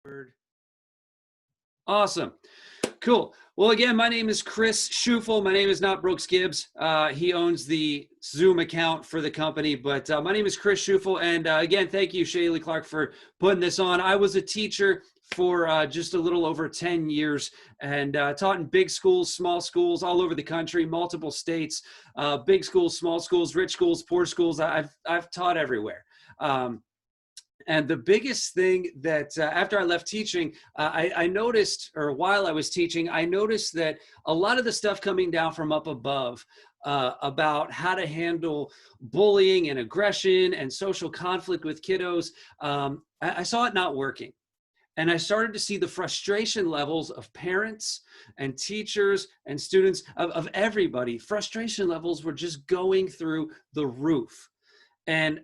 Word. Awesome. Cool. Well, again, my name is Chris Schufel. My name is not Brooks Gibbs. He owns the Zoom account for the company, but my name is Chris Schufel. And again, thank you, Shaylee Clark, for putting this on. I was a teacher for just a little over 10 years and taught in big schools, small schools, all over the country, multiple states, big schools, small schools, rich schools, poor schools. I've taught everywhere. And the biggest thing that after I left teaching, I noticed, or while I was teaching, I noticed that a lot of the stuff coming down from up above about how to handle bullying and aggression and social conflict with kiddos, I saw it not working. And I started to see the frustration levels of parents and teachers and students, of everybody. Frustration levels were just going through the roof. And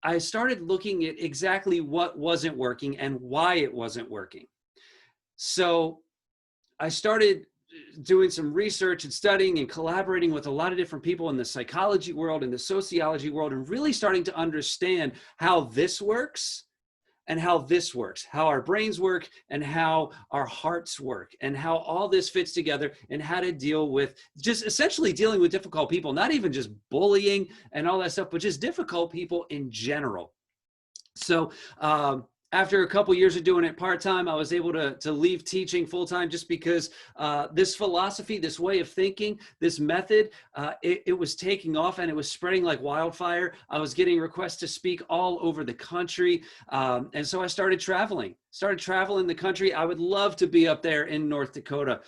I started looking at exactly what wasn't working and why it wasn't working. So I started doing some research and studying and collaborating with a lot of different people in the psychology world and the sociology world, and really starting to understand how this works and how this works, how our brains work and how our hearts work, and how all this fits together, and how to deal with just essentially dealing with difficult people, not even just bullying and all that stuff, but just difficult people in general. So after a couple years of doing it part-time, I was able to leave teaching full-time, just because this philosophy, this way of thinking, this method, it was taking off and it was spreading like wildfire. I was getting requests to speak all over the country. And so I started traveling the country. I would love to be up there in North Dakota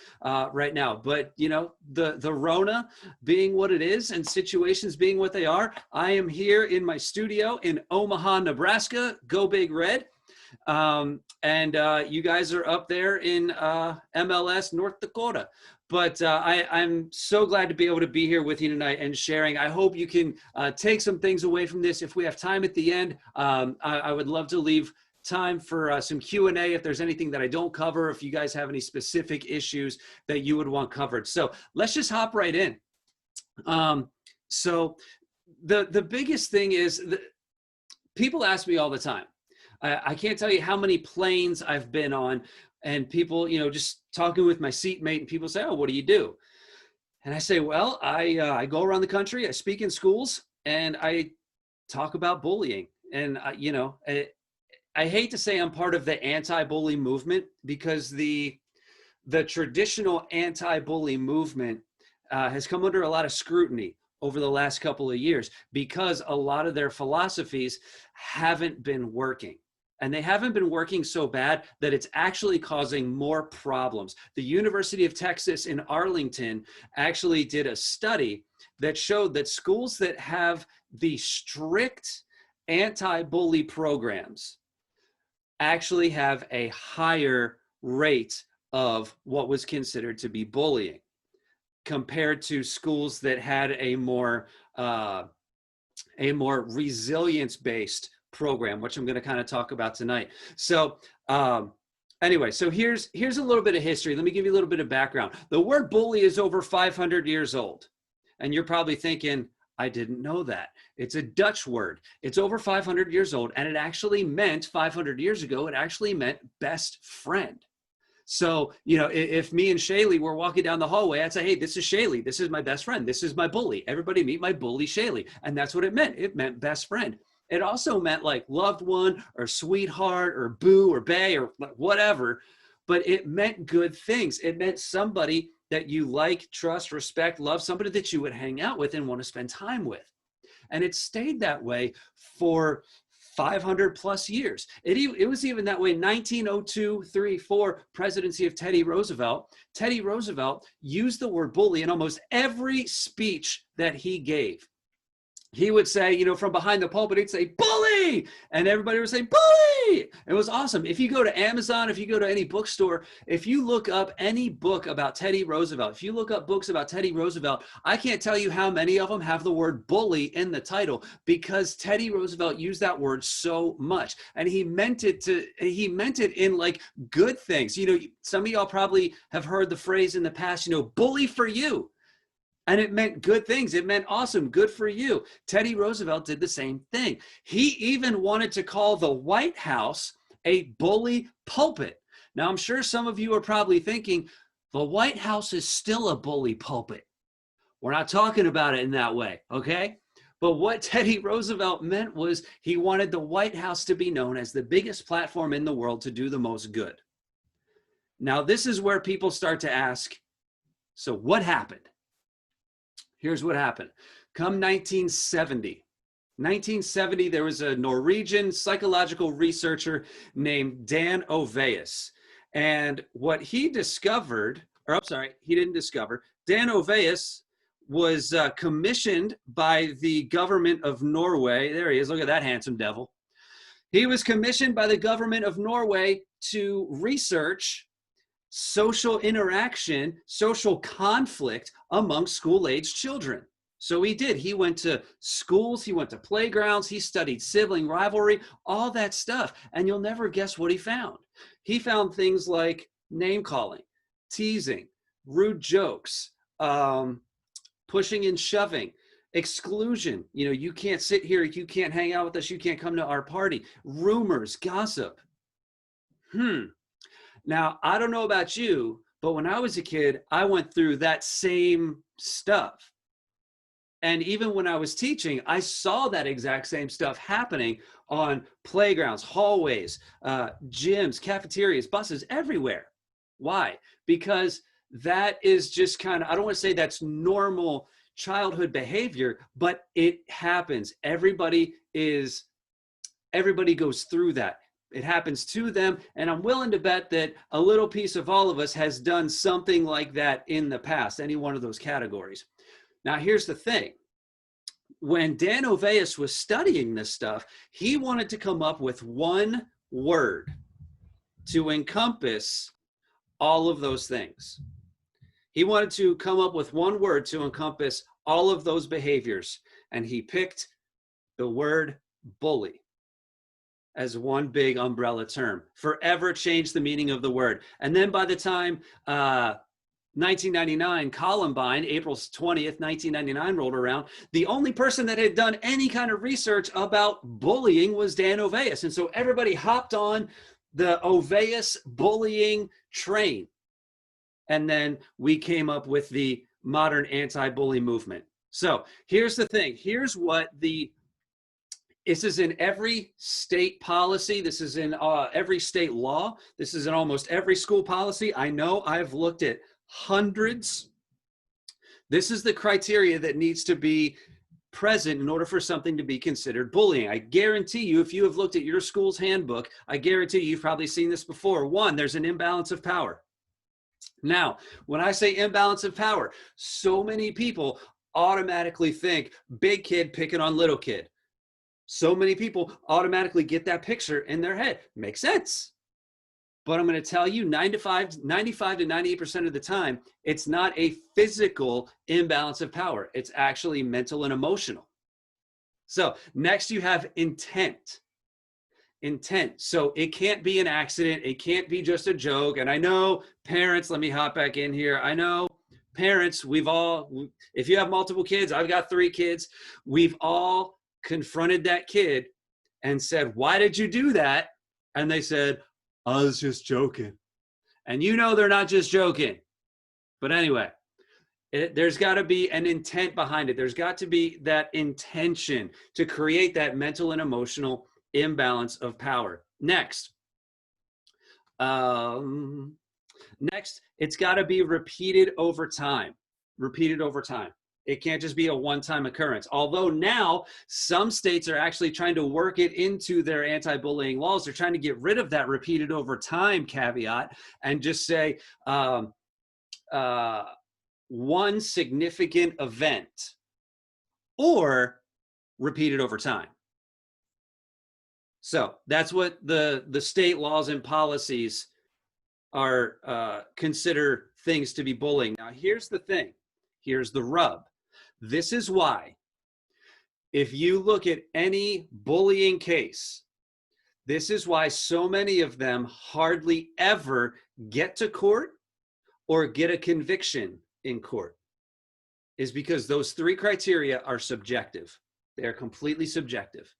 right now. But, you know, the Rona being what it is and situations being what they are, I am here in my studio in Omaha, Nebraska. Go Big Red. You guys are up there in MLS, North Dakota. But I'm so glad to be able to be here with you tonight and sharing. I hope you can take some things away from this. If we have time at the end, I would love to leave time for some Q&A if there's anything that I don't cover, if you guys have any specific issues that you would want covered. So let's just hop right in. So the biggest thing is that people ask me all the time. I can't tell you how many planes I've been on, and people, you know, just talking with my seatmate, and people say, "Oh, what do you do?" And I say, "Well, I go around the country, I speak in schools, and I talk about bullying." And you know, I hate to say I'm part of the anti-bully movement, because the traditional anti-bully movement has come under a lot of scrutiny over the last couple of years, because a lot of their philosophies haven't been working. And they haven't been working so bad that it's actually causing more problems. The University of Texas in Arlington actually did a study that showed that schools that have the strict anti-bully programs actually have a higher rate of what was considered to be bullying, compared to schools that had a more resilience-based program, which I'm going to kind of talk about tonight. So anyway, so here's a little bit of history. Let me give you a little bit of background. The word bully is over 500 years old. And you're probably thinking, I didn't know that. It's a Dutch word. It's over 500 years old. And it actually meant, 500 years ago, it actually meant best friend. So, you know, if me and Shaylee were walking down the hallway, I'd say, "Hey, this is Shaylee. This is my best friend. This is my bully. Everybody meet my bully, Shaylee." And that's what it meant. It meant best friend. It also meant like loved one or sweetheart or boo or bae or whatever, but it meant good things. It meant somebody that you like, trust, respect, love, somebody that you would hang out with and want to spend time with. And it stayed that way for 500 plus years. It was even that way in 1902, 3, 4, presidency of Teddy Roosevelt. Teddy Roosevelt used the word bully in almost every speech that he gave. He would say, you know, from behind the pulpit, he'd say, "Bully!" And everybody would say, "Bully!" It was awesome. If you go to Amazon, if you go to any bookstore, if you look up any book about Teddy Roosevelt, if you look up books about Teddy Roosevelt, I can't tell you how many of them have the word bully in the title, because Teddy Roosevelt used that word so much. And he meant it in like good things. You know, some of y'all probably have heard the phrase in the past, you know, "bully for you." And it meant good things. It meant awesome, good for you. Teddy Roosevelt did the same thing. He even wanted to call the White House a bully pulpit. Now, I'm sure some of you are probably thinking, the White House is still a bully pulpit. We're not talking about it in that way, okay? But what Teddy Roosevelt meant was he wanted the White House to be known as the biggest platform in the world to do the most good. Now, this is where people start to ask, so what happened? Here's what happened. Come 1970, there was a Norwegian psychological researcher named Dan Oveus. And what he discovered, or I'm sorry, he didn't discover, Dan Oveus was commissioned by the government of Norway. There he is, look at that handsome devil. He was commissioned by the government of Norway to research social interaction, social conflict among school-aged children. So he did. He went to schools, he went to playgrounds, he studied sibling rivalry, all that stuff. And you'll never guess what he found. He found things like name calling, teasing, rude jokes, pushing and shoving, exclusion. You know, you can't sit here, you can't hang out with us, you can't come to our party. Rumors, gossip. Now, I don't know about you, but when I was a kid, I went through that same stuff. And even when I was teaching, I saw that exact same stuff happening on playgrounds, hallways, gyms, cafeterias, buses, everywhere. Why? Because that is just kind of, I don't want to say that's normal childhood behavior, but it happens. Everybody goes through that. It happens to them, and I'm willing to bet that a little piece of all of us has done something like that in the past, any one of those categories. Now, here's the thing. When Dan Oveus was studying this stuff, he wanted to come up with one word to encompass all of those things. He wanted to come up with one word to encompass all of those behaviors, and he picked the word bully as one big umbrella term. Forever changed the meaning of the word. And then by the time 1999, Columbine, April 20th, 1999 rolled around, the only person that had done any kind of research about bullying was Dan Oveus. And so everybody hopped on the Oveus bullying train. And then we came up with the modern anti-bully movement. So here's the thing. Here's what this is in every state policy. This is in every state law. This is in almost every school policy. I know I've looked at hundreds. This is the criteria that needs to be present in order for something to be considered bullying. I guarantee you, if you have looked at your school's handbook, I guarantee you've probably seen this before. One, there's an imbalance of power. Now, when I say imbalance of power, so many people automatically think big kid picking on little kid. So many people automatically get that picture in their head. Makes sense. But I'm going to tell you 95 to 98% of the time, it's not a physical imbalance of power. It's actually mental and emotional. So next you have intent. Intent. So it can't be an accident. It can't be just a joke. And I know parents, let me hop back in here. I know parents, if you have multiple kids, I've got 3 kids, we've all confronted that kid and said, why did you do that? And they said, I was just joking. And you know they're not just joking. But anyway, there's got to be an intent behind it. There's got to be that intention to create that mental and emotional imbalance of power. Next, it's got to be repeated over time. Repeated over time. It can't just be a one-time occurrence. Although now some states are actually trying to work it into their anti-bullying laws. They're trying to get rid of that repeated over time caveat and just say one significant event or repeated over time. So that's what the state laws and policies are consider things to be bullying. Now, here's the thing. Here's the rub. This is why, if you look at any bullying case, this is why so many of them hardly ever get to court or get a conviction in court, is because those 3 criteria are subjective. They are completely subjective.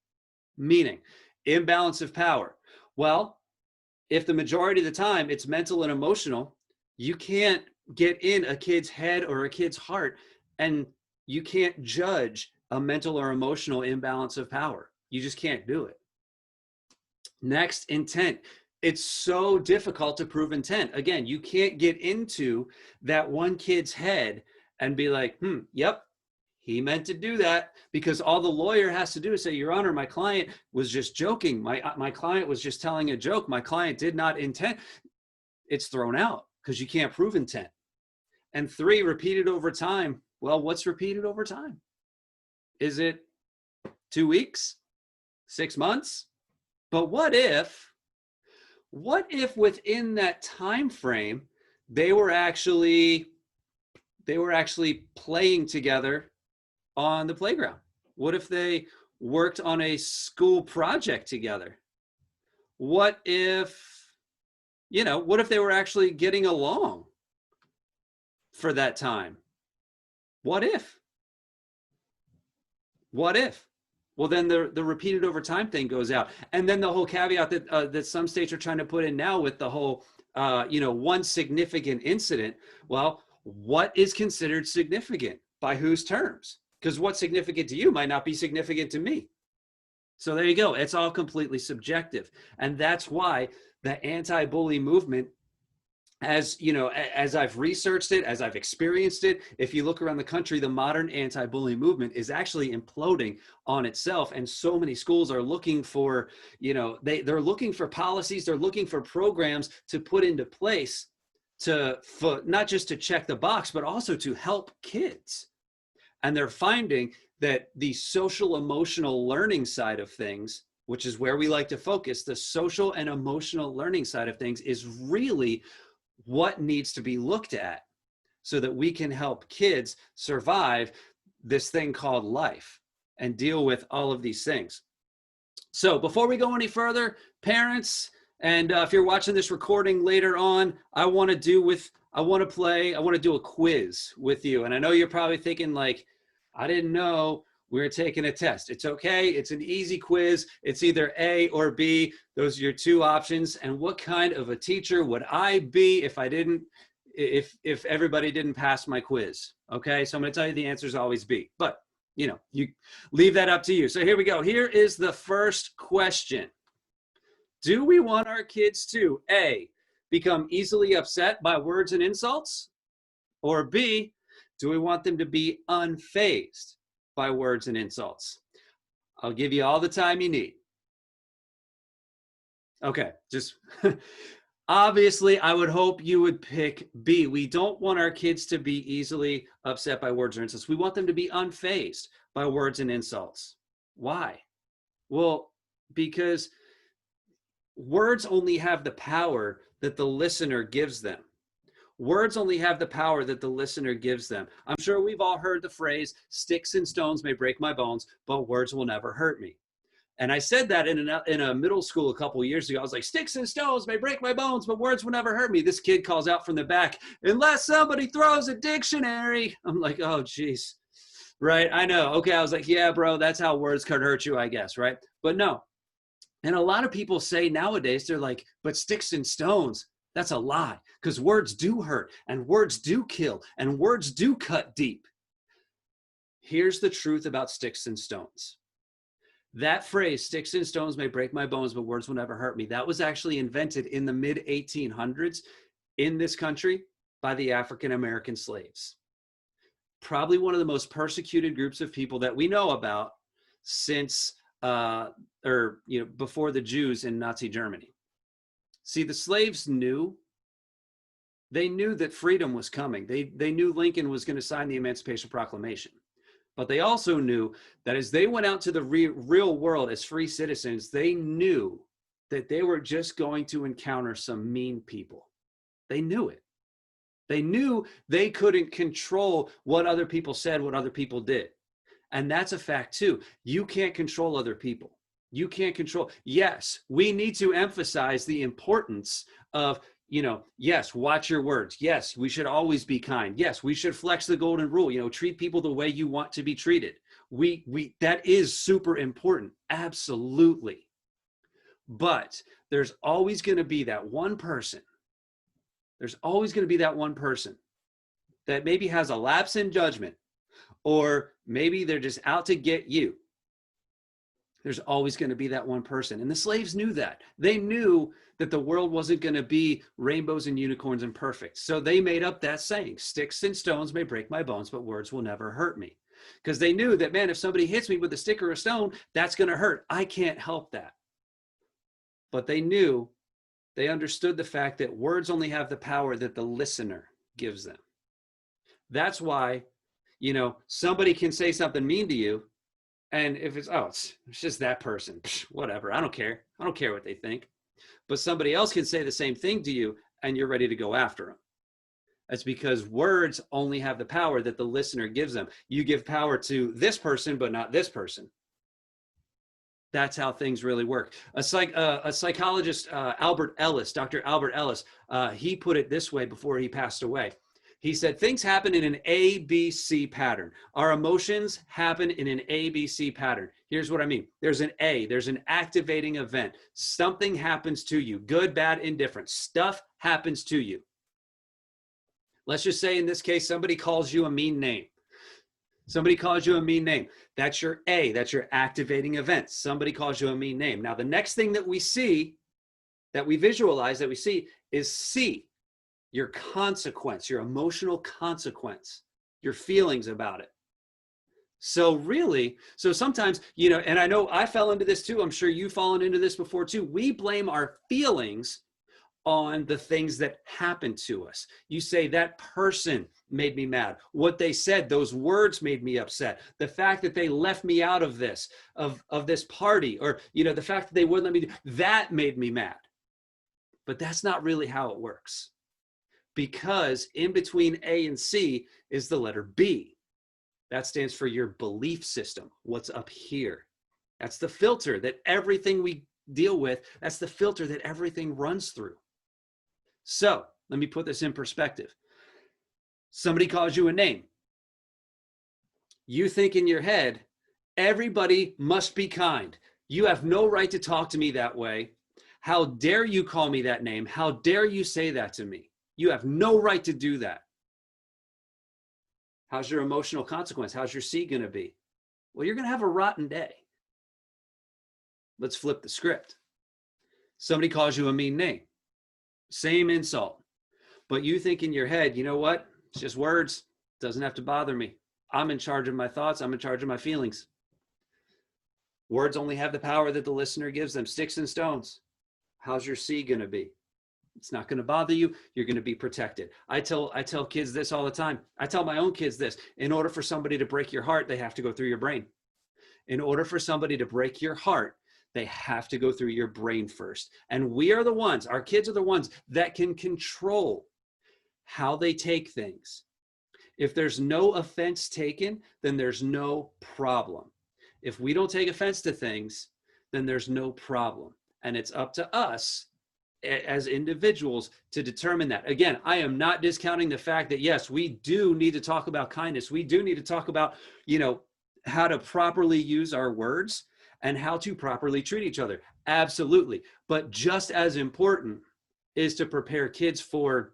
Meaning, imbalance of power. Well, if the majority of the time it's mental and emotional, you can't get in a kid's head or a kid's heart, and you can't judge a mental or emotional imbalance of power. You just can't do it. Next, intent. It's so difficult to prove intent. Again, you can't get into that one kid's head and be like, yep, he meant to do that, because all the lawyer has to do is say, Your Honor, my client was just joking. My client was just telling a joke. My client did not intend. It's thrown out because you can't prove intent. And 3, repeated over time. Well, what's repeated over time? Is it 2 weeks, 6 months? But what if within that time frame they were actually playing together on the playground? What if they worked on a school project together? What if they were actually getting along for that time? What if? Well, then the repeated over time thing goes out. And then the whole caveat that some states are trying to put in now with the whole, one significant incident. Well, what is considered significant? By whose terms? Because what's significant to you might not be significant to me. So there you go. It's all completely subjective. And that's why the anti-bully movement, as I've researched it, as I've experienced it, if you look around the country, the modern anti-bully movement is actually imploding on itself. And so many schools are looking for, they're looking for policies, they're looking for programs to put into place for not just to check the box, but also to help kids. And they're finding that the social emotional learning side of things, which is where we like to focus, the social and emotional learning side of things is really what needs to be looked at so that we can help kids survive this thing called life and deal with all of these things. So before we go any further, parents, and if you're watching this recording later on, I want to do a quiz with you. And I know you're probably thinking like, I didn't know we were taking a test. It's okay. It's an easy quiz. It's either A or B. Those are your 2 options. And what kind of a teacher would I be if everybody didn't pass my quiz? Okay. So I'm going to tell you the answer is always B, but you leave that up to you. So here we go. Here is the first question. Do we want our kids to A, become easily upset by words and insults? Or B, do we want them to be unfazed by words and insults? I'll give you all the time you need. Okay, just obviously, I would hope you would pick B. We don't want our kids to be easily upset by words or insults. We want them to be unfazed by words and insults. Why? Well, because words only have the power that the listener gives them. Words only have the power that the listener gives them. I'm sure we've all heard the phrase, sticks and stones may break my bones, but words will never hurt me. And I said that in a middle school a couple of years ago. I was like, sticks and stones may break my bones, but words will never hurt me. This kid calls out from the back, unless somebody throws a dictionary. I'm like, oh, geez. Right, I know. Okay, I was like, yeah, bro, that's how words could hurt you, I guess, right? But no. And a lot of people say nowadays, they're like, but sticks and stones, that's a lie, because words do hurt and words do kill and words do cut deep. Here's the truth about sticks and stones. That phrase, sticks and stones may break my bones, but words will never hurt me, that was actually invented in the mid-1800s in this country by the African-American slaves. Probably one of the most persecuted groups of people that we know about since, before the Jews in Nazi Germany. See, the slaves knew that freedom was coming. They knew Lincoln was going to sign the Emancipation Proclamation. But they also knew that as they went out to the real world as free citizens, they knew that they were just going to encounter some mean people. They knew it. They knew they couldn't control what other people said, what other people did. And that's a fact too. You can't control other people. You can't control. Yes, we need to emphasize the importance of, yes, watch your words. Yes, we should always be kind. Yes, we should flex the golden rule, treat people the way you want to be treated. That is super important. Absolutely. But there's always going to be that one person. There's always going to be that one person that maybe has a lapse in judgment, or maybe they're just out to get you. There's always going to be that one person. And the slaves knew that. They knew that the world wasn't going to be rainbows and unicorns and perfect. So they made up that saying, sticks and stones may break my bones, but words will never hurt me. Because they knew that, man, if somebody hits me with a stick or a stone, that's going to hurt. I can't help that. But they knew, they understood the fact that words only have the power that the listener gives them. That's why, somebody can say something mean to you. And if it's just that person, whatever, I don't care. I don't care what they think. But somebody else can say the same thing to you and you're ready to go after them. That's because words only have the power that the listener gives them. You give power to this person, but not this person. That's how things really work. A psychologist, Dr. Albert Ellis, he put it this way before he passed away. He said, things happen in an ABC pattern. Our emotions happen in an ABC pattern. Here's what I mean. There's an A, there's an activating event. Something happens to you, good, bad, indifferent. Stuff happens to you. Let's just say in this case, somebody calls you a mean name. Somebody calls you a mean name. That's your A, that's your activating event. Somebody calls you a mean name. Now, the next thing that we see, that we visualize, that we see is C. Your consequence, your emotional consequence, your feelings about it. So sometimes, and I know I fell into this too. I'm sure you've fallen into this before too. We blame our feelings on the things that happen to us. You say that person made me mad. What they said, those words made me upset. The fact that they left me out of this, of this party, or, the fact that they wouldn't let me that made me mad. But that's not really how it works. Because in between A and C is the letter B. That stands for your belief system, what's up here. That's the filter that everything we deal with, that's the filter that everything runs through. So let me put this in perspective. Somebody calls you a name. You think in your head, everybody must be kind. You have no right to talk to me that way. How dare you call me that name? How dare you say that to me? You have no right to do that. How's your emotional consequence? How's your C going to be? Well, you're going to have a rotten day. Let's flip the script. Somebody calls you a mean name. Same insult. But you think in your head, you know what? It's just words. Doesn't have to bother me. I'm in charge of my thoughts. I'm in charge of my feelings. Words only have the power that the listener gives them. Sticks and stones. How's your C going to be? It's not going to bother you. You're going to be protected. I tell kids this all the time. I tell my own kids this. In order for somebody to break your heart, they have to go through your brain. In order for somebody to break your heart, they have to go through your brain first. And we are the ones, our kids are the ones that can control how they take things. If there's no offense taken, then there's no problem. If we don't take offense to things, then there's no problem. And it's up to us as individuals to determine that. Again, I am not discounting the fact that, yes, we do need to talk about kindness. We do need to talk about, how to properly use our words and how to properly treat each other. Absolutely. But just as important is to prepare kids for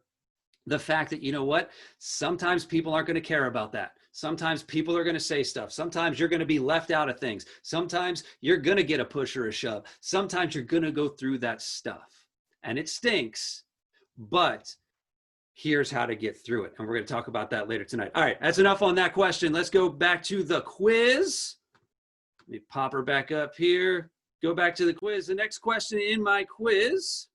the fact that, sometimes people aren't going to care about that. Sometimes people are going to say stuff. Sometimes you're going to be left out of things. Sometimes you're going to get a push or a shove. Sometimes you're going to go through that stuff. And it stinks, but here's how to get through it. And we're going to talk about that later tonight. All right, that's enough on that question. Let's go back to the quiz. Let me pop her back up here. Go back to the quiz. The next question in my quiz.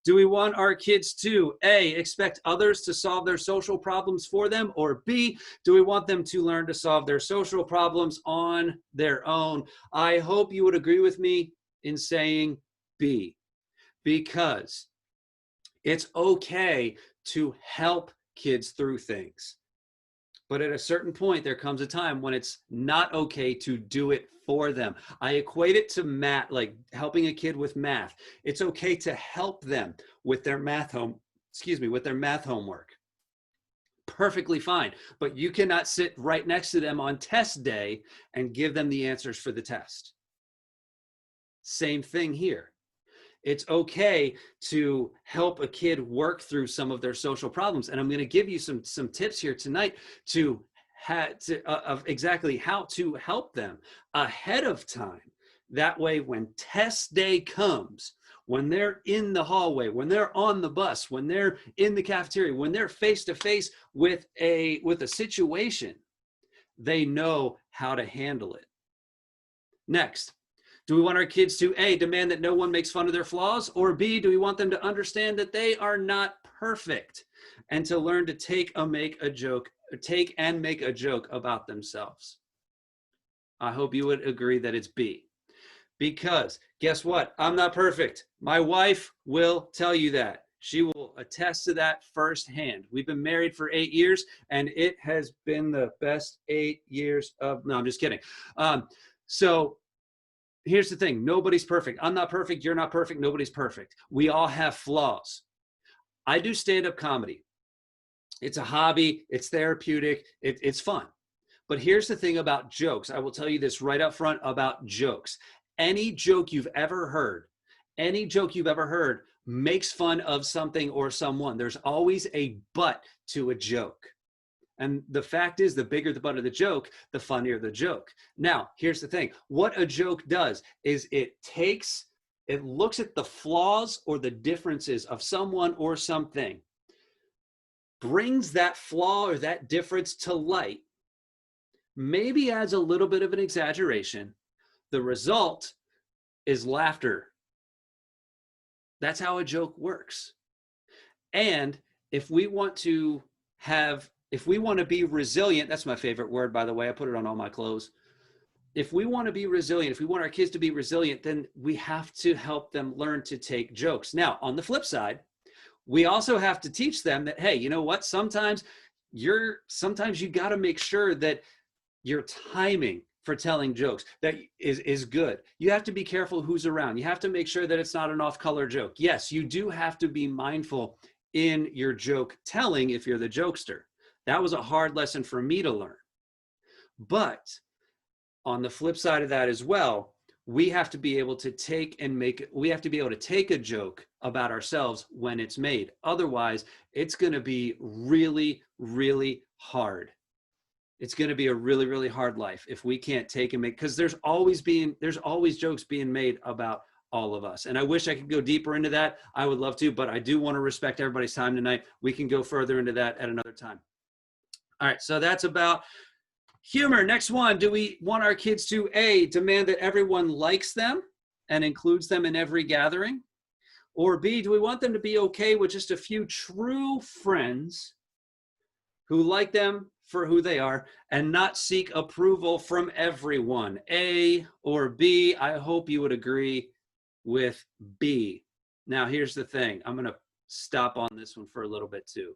Do we want our kids to, A, expect others to solve their social problems for them, or B, do we want them to learn to solve their social problems on their own? I hope you would agree with me in saying B, because it's okay to help kids through things. But at a certain point, there comes a time when it's not okay to do it for them. I equate it to math, like helping a kid with math. It's okay to help them with their math homework. Perfectly fine. But you cannot sit right next to them on test day and give them the answers for the test. Same thing here. It's okay to help a kid work through some of their social problems. And I'm going to give you some tips here tonight of exactly how to help them ahead of time. That way, when test day comes, when they're in the hallway, when they're on the bus, when they're in the cafeteria, when they're face to face with a situation, they know how to handle it. Next, do we want our kids to A, demand that no one makes fun of their flaws, or B, do we want them to understand that they are not perfect and to learn to take and make a joke about themselves? I hope you would agree that it's B. Because guess what? I'm not perfect. My wife will tell you that. She will attest to that firsthand. We've been married for 8 years, and it has been the best 8 years of, no, I'm just kidding. So here's the thing. Nobody's perfect. I'm not perfect. You're not perfect. Nobody's perfect. We all have flaws. I do stand-up comedy. It's a hobby. It's therapeutic. It's fun. But here's the thing about jokes. I will tell you this right up front about jokes. Any joke you've ever heard makes fun of something or someone. There's always a butt to a joke. And the fact is, the bigger the butt of the joke, the funnier the joke. Now, here's the thing. What a joke does is it looks at the flaws or the differences of someone or something, brings that flaw or that difference to light, maybe adds a little bit of an exaggeration. The result is laughter. That's how a joke works. And if we want to be resilient, that's my favorite word, by the way, I put it on all my clothes. If we want to be resilient, if we want our kids to be resilient, then we have to help them learn to take jokes. Now, on the flip side, we also have to teach them that, hey, you know what? Sometimes you got to make sure that your timing for telling jokes that is good. You have to be careful who's around. You have to make sure that it's not an off-color joke. Yes, you do have to be mindful in your joke telling if you're the jokester. That was a hard lesson for me to learn. But on the flip side of that as well, we have to be able to take a joke about ourselves when it's made. Otherwise, it's going to be really, really hard. It's going to be a really, really hard life if we can't take and make, because there's always jokes being made about all of us. And I wish I could go deeper into that. I would love to, but I do want to respect everybody's time tonight. We can go further into that at another time. All right, so that's about humor. Next one, do we want our kids to A, demand that everyone likes them and includes them in every gathering? Or B, do we want them to be okay with just a few true friends who like them for who they are and not seek approval from everyone? A or B? I hope you would agree with B. Now, here's the thing. I'm going to stop on this one for a little bit too.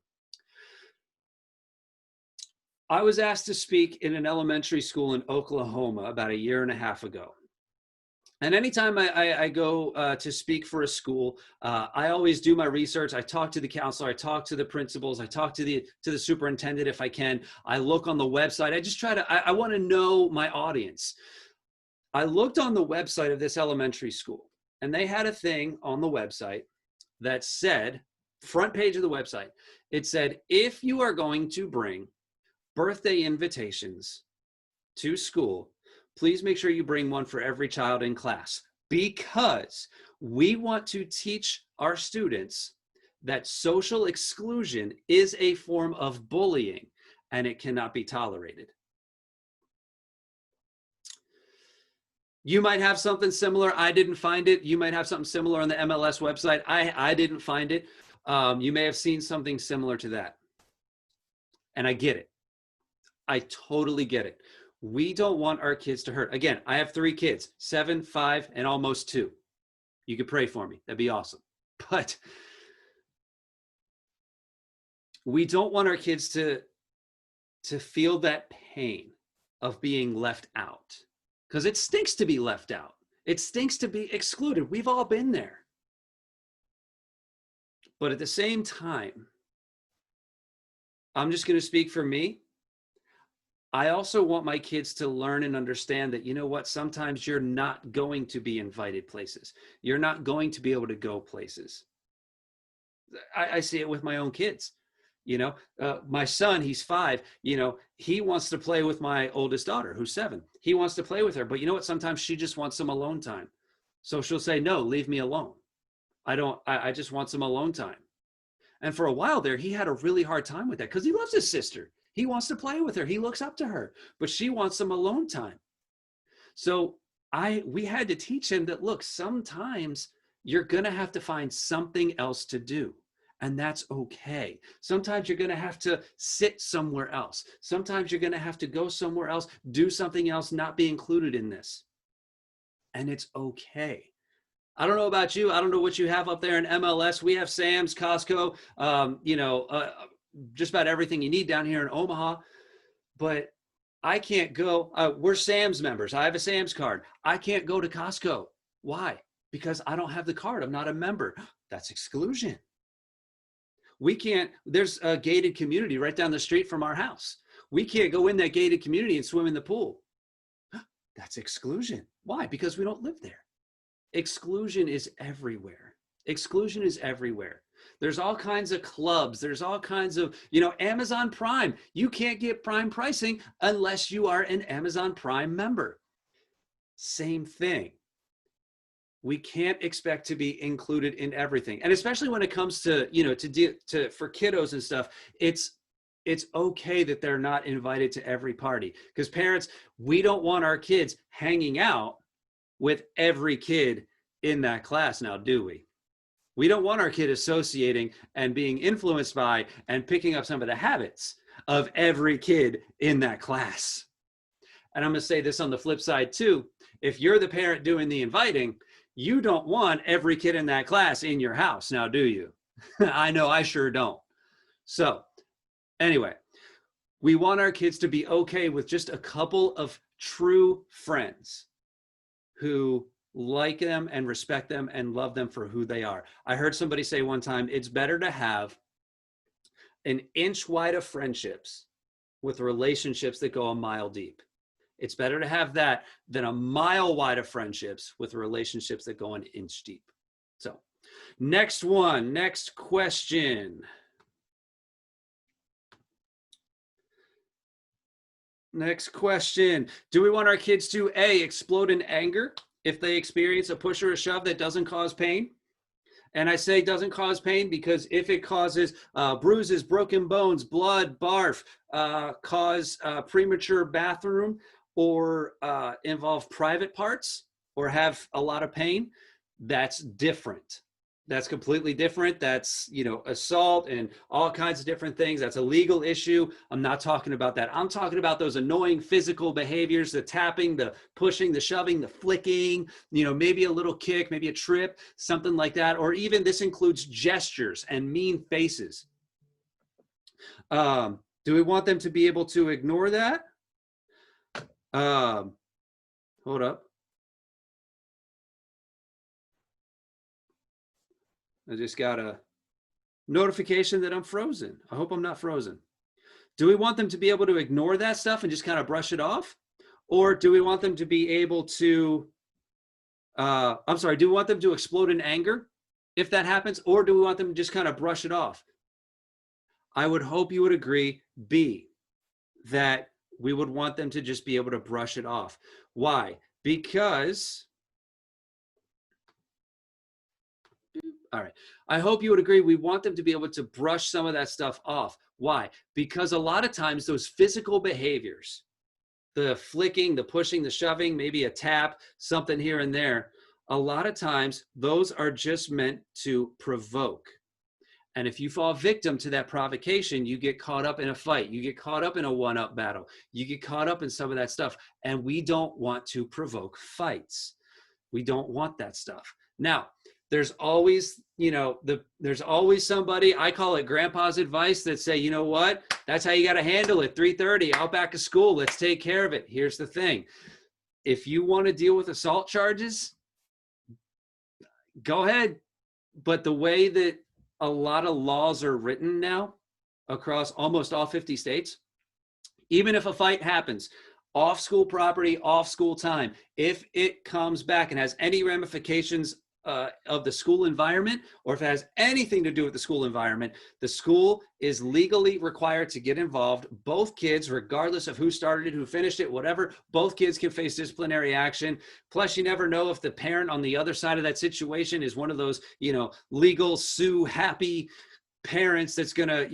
I was asked to speak in an elementary school in Oklahoma about 1.5 years ago. And anytime I go to speak for a school, I always do my research. I talk to the counselor, I talk to the principals, I talk to the superintendent if I can. I look on the website. I just I want to know my audience. I looked on the website of this elementary school, and they had a thing on the website that said, front page of the website, it said, if you are going to bring birthday invitations to school, please make sure you bring one for every child in class, because we want to teach our students that social exclusion is a form of bullying and it cannot be tolerated. You might have something similar. I didn't find it. You might have something similar on the MLS website. I didn't find it. You may have seen something similar to that. And I get it. I totally get it. We don't want our kids to hurt. Again, I have 3 kids, 7, 5, and almost 2. You could pray for me. That'd be awesome. But we don't want our kids to feel that pain of being left out, because it stinks to be left out. It stinks to be excluded. We've all been there. But at the same time, I'm just going to speak for me. I also want my kids to learn and understand that, you know what, sometimes you're not going to be invited places. You're not going to be able to go places. I see it with my own kids. My son, he's 5, he wants to play with my oldest daughter, who's 7. He wants to play with her, but you know what? Sometimes she just wants some alone time. So she'll say, no, leave me alone. I just want some alone time. And for a while there, he had a really hard time with that because he loves his sister. He wants to play with her. He looks up to her, but she wants some alone time. So we had to teach him that, look, sometimes you're going to have to find something else to do. And that's okay. Sometimes you're going to have to sit somewhere else. Sometimes you're going to have to go somewhere else, do something else, not be included in this. And it's okay. I don't know about you. I don't know what you have up there in MLS. We have Sam's, Costco, just about everything you need down here in Omaha. But I can't go. We're Sam's members. I have a Sam's card. I can't go to Costco. Why? Because I don't have the card. I'm not a member. That's exclusion. We can't, there's a gated community right down the street from our house. We can't go in that gated community and swim in the pool. That's exclusion. Why? Because we don't live there. Exclusion is everywhere. Exclusion is everywhere. There's all kinds of clubs. There's all kinds of, Amazon Prime. You can't get Prime pricing unless you are an Amazon Prime member. Same thing. We can't expect to be included in everything. And especially when it comes to, for kiddos and stuff, it's okay that they're not invited to every party. Because parents, we don't want our kids hanging out with every kid in that class now, do we? We don't want our kid associating and being influenced by and picking up some of the habits of every kid in that class. And I'm going to say this on the flip side too. If you're the parent doing the inviting, you don't want every kid in that class in your house now, do you? I know I sure don't. So anyway, we want our kids to be okay with just a couple of true friends who like them and respect them and love them for who they are. I heard somebody say one time, it's better to have an inch wide of friendships with relationships that go a mile deep. It's better to have that than a mile wide of friendships with relationships that go an inch deep. So next question. Next question. Do we want our kids to A, explode in anger if they experience a push or a shove that doesn't cause pain? And I say doesn't cause pain because if it causes bruises, broken bones, blood, barf, cause premature bathroom, or involve private parts, or have a lot of pain, that's different. That's completely different. That's, assault and all kinds of different things. That's a legal issue. I'm not talking about that. I'm talking about those annoying physical behaviors, the tapping, the pushing, the shoving, the flicking, maybe a little kick, maybe a trip, something like that. Or even this includes gestures and mean faces. Do we want them to be able to ignore that? Hold up. I just got a notification that I'm frozen. I hope I'm not frozen. Do we want them to be able to ignore that stuff and just kind of brush it off? Or do we want them to be able to, do we want them to explode in anger if that happens? Or do we want them to just kind of brush it off? I would hope you would agree, B, that we would want them to just be able to brush it off. Why? Because... All right. I hope you would agree. We want them to be able to brush some of that stuff off. Why? Because a lot of times those physical behaviors, the flicking, the pushing, the shoving, maybe a tap, something here and there, a lot of times those are just meant to provoke. And if you fall victim to that provocation, you get caught up in a fight. You get caught up in a one-up battle. You get caught up in some of that stuff. And we don't want to provoke fights. We don't want that stuff. Now, there's always, there's always somebody, I call it grandpa's advice, that say, you know what, that's how you got to handle it. 3:30 out back of school. Let's take care of it. Here's the thing. If you want to deal with assault charges, go ahead. But the way that a lot of laws are written now across almost all 50 states, Even if a fight happens, off school property, off school time, if it comes back and has any ramifications of the school environment, or if it has anything to do with the school environment, the school is legally required to get involved. Both kids, regardless of who started it, who finished it, whatever, both kids can face disciplinary action. Plus, you never know if the parent on the other side of that situation is one of those, legal sue happy parents that's gonna,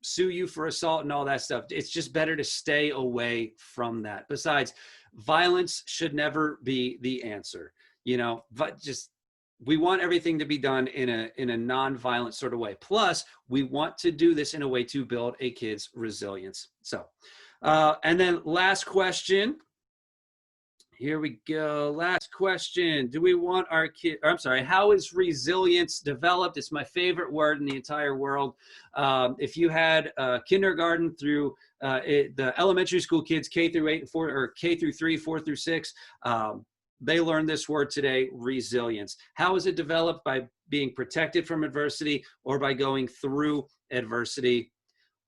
sue you for assault and all that stuff. It's just better to stay away from that. Besides, violence should never be the answer. But we want everything to be done in a non-violent sort of way. Plus, we want to do this in a way to build a kid's resilience. So, and then last question. Here we go. Last question. Do we want our kid, or I'm sorry, how is resilience developed? It's my favorite word in the entire world. If you had kindergarten through the elementary school kids, K through 8 and 4, or K through 3, 4 through 6, they learned this word today, resilience. How is it developed? By being protected from adversity or by going through adversity?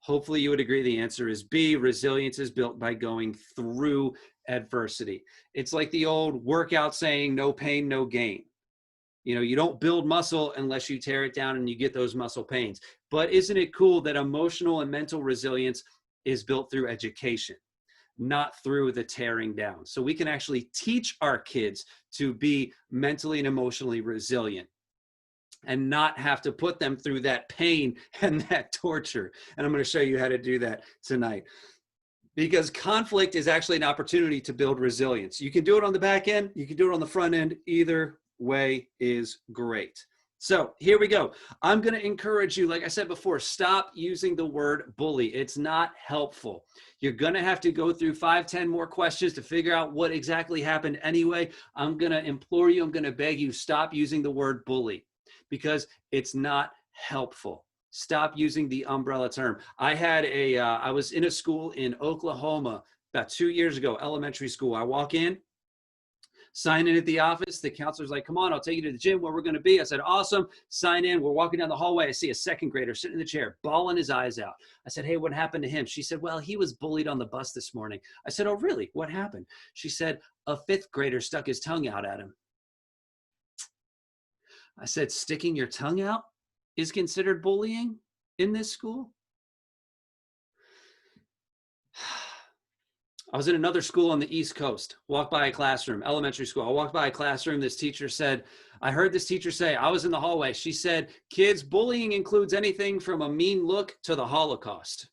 Hopefully you would agree the answer is B. Resilience is built by going through adversity. It's like the old workout saying, no pain, no gain. You don't build muscle unless you tear it down and you get those muscle pains. But isn't it cool that emotional and mental resilience is built through education, not through the tearing down? So we can actually teach our kids to be mentally and emotionally resilient and not have to put them through that pain and that torture. And I'm going to show you how to do that tonight. Because conflict is actually an opportunity to build resilience. You can do it on the back end, you can do it on the front end. Either way is great. So here we go. I'm going to encourage you, like I said before, stop using the word bully. It's not helpful. You're going to have to go through 5, 10 more questions to figure out what exactly happened anyway. I'm going to implore you, I'm going to beg you, stop using the word bully because it's not helpful. Stop using the umbrella term. I was in a school in Oklahoma about 2 years ago, elementary school. I walk in, sign in at the office. The counselor's like, come on, I'll take you to the gym where we're going to be. I said, awesome. Sign in. We're walking down the hallway. I see a second grader sitting in the chair, bawling his eyes out. I said, hey, what happened to him? She said, well, he was bullied on the bus this morning. I said, oh, really? What happened? She said, a 5th grader stuck his tongue out at him. I said, sticking your tongue out is considered bullying in this school? I was in another school on the East Coast, walked by a classroom, elementary school. I walked by a classroom. This teacher said, I heard this teacher say, I was in the hallway. She said, kids, bullying includes anything from a mean look to the Holocaust.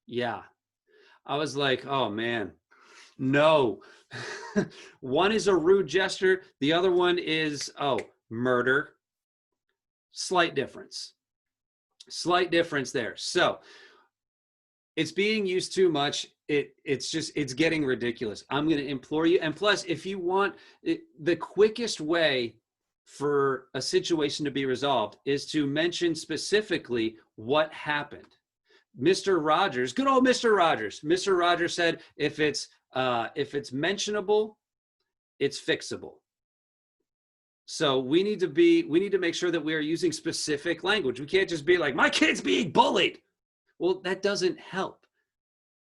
Yeah. I was like, oh man, no. One is a rude gesture. The other one is, murder. Slight difference there. So it's being used too much. It's getting ridiculous. I'm going to implore you. And plus, if you want the quickest way for a situation to be resolved is to mention specifically what happened. Mr. Rogers, good old Mr. Rogers. Mr. Rogers said, if it's mentionable, it's fixable. So we need to make sure that we are using specific language. We can't just be like, my kid's being bullied. Well, that doesn't help.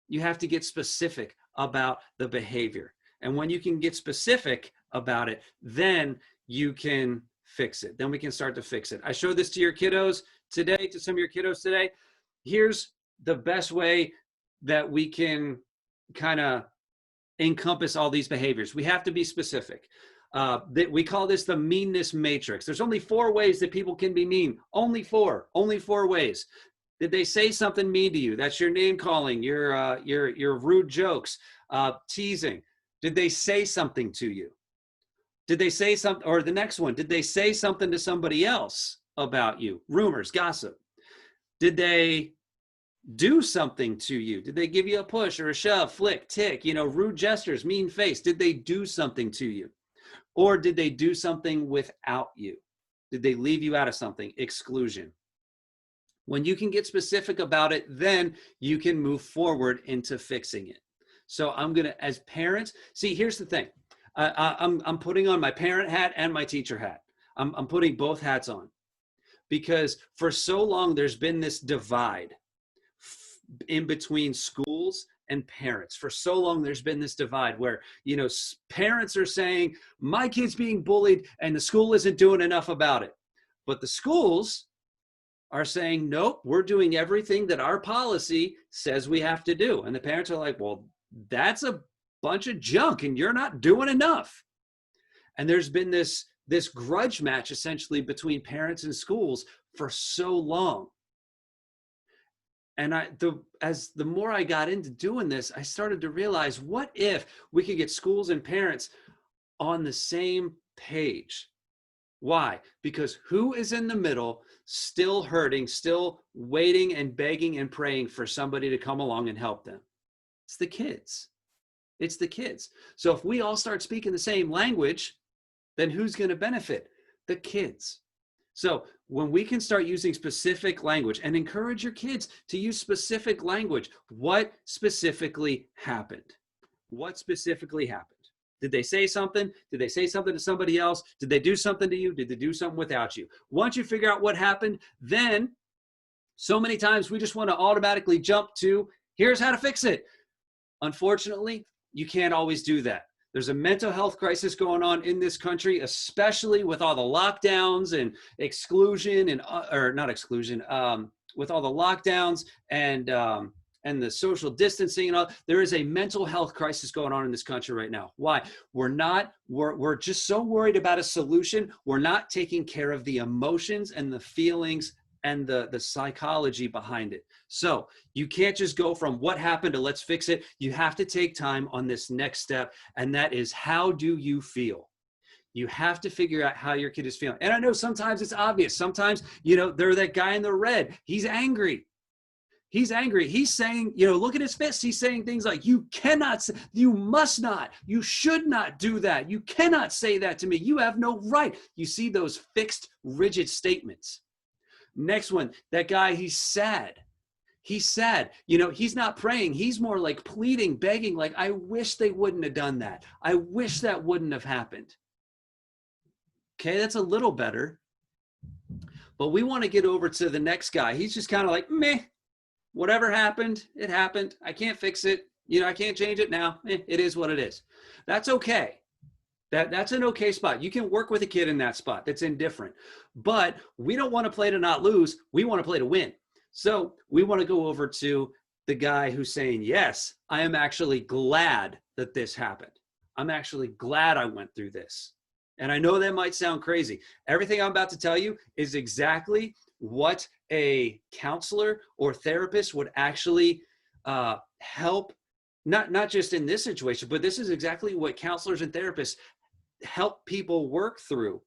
You have to get specific about the behavior. And when you can get specific about it, then you can fix it. Then we can start to fix it. I showed this to your kiddos today, to some of your kiddos today. Here's the best way that we can kind of encompass all these behaviors. We have to be specific. We call this the meanness matrix. There's only 4 ways that people can be mean. Only 4 ways. Did they say something mean to you? That's your name calling, your rude jokes, teasing. Did they say something to you? Did they say something, or the next one, did they say something to somebody else about you? Rumors, gossip. Did they do something to you? Did they give you a push or a shove, flick, tick, rude gestures, mean face? Did they do something to you? Or did they do something without you? Did they leave you out of something? Exclusion. When you can get specific about it, then you can move forward into fixing it. So I'm going to, as parents, see, here's the thing. I'm putting on my parent hat and my teacher hat. I'm putting both hats on because for so long there's been this divide in between schools and parents. For so long, there's been this divide where, parents are saying, my kid's being bullied and the school isn't doing enough about it. But the schools are saying, nope, we're doing everything that our policy says we have to do. And the parents are like, well, that's a bunch of junk and you're not doing enough. And there's been this grudge match essentially between parents and schools for so long. And the more I got into doing this, I started to realize, what if we could get schools and parents on the same page? Why? Because who is in the middle, still hurting, still waiting and begging and praying for somebody to come along and help them? It's the kids. It's the kids. So if we all start speaking the same language, then who's going to benefit? The kids. So when we can start using specific language, and encourage your kids to use specific language, what specifically happened? What specifically happened? Did they say something? Did they say something to somebody else? Did they do something to you? Did they do something without you? Once you figure out what happened, then so many times we just want to automatically jump to, here's how to fix it. Unfortunately, you can't always do that. There's a mental health crisis going on in this country, especially with all the lockdowns and exclusion and, or not exclusion, with all the lockdowns and the social distancing and all. There is a mental health crisis going on in this country right now. Why? We're just so worried about a solution. We're not taking care of the emotions and the feelings and the psychology behind it. So you can't just go from what happened to let's fix it. You have to take time on this next step. And that is, how do you feel? You have to figure out how your kid is feeling. And I know sometimes it's obvious. Sometimes, they're that guy in the red. He's angry. He's angry. He's saying, look at his fists. He's saying things like, you cannot, you must not, you should not do that. You cannot say that to me. You have no right. You see those fixed, rigid statements. Next one, that guy, he's sad. He's sad. He's not praying. He's more like pleading, begging, like, I wish they wouldn't have done that. I wish that wouldn't have happened. Okay, that's a little better. But we want to get over to the next guy. He's just kind of like, meh, whatever happened, it happened. I can't fix it. I can't change it now. It is what it is. That's okay. That's an okay spot. You can work with a kid in that spot that's indifferent. But we don't want to play to not lose. We want to play to win. So we want to go over to the guy who's saying, yes, I am actually glad that this happened. I'm actually glad I went through this. And I know that might sound crazy. Everything I'm about to tell you is exactly what a counselor or therapist would actually help, not just in this situation, but this is exactly what counselors and therapists help people work through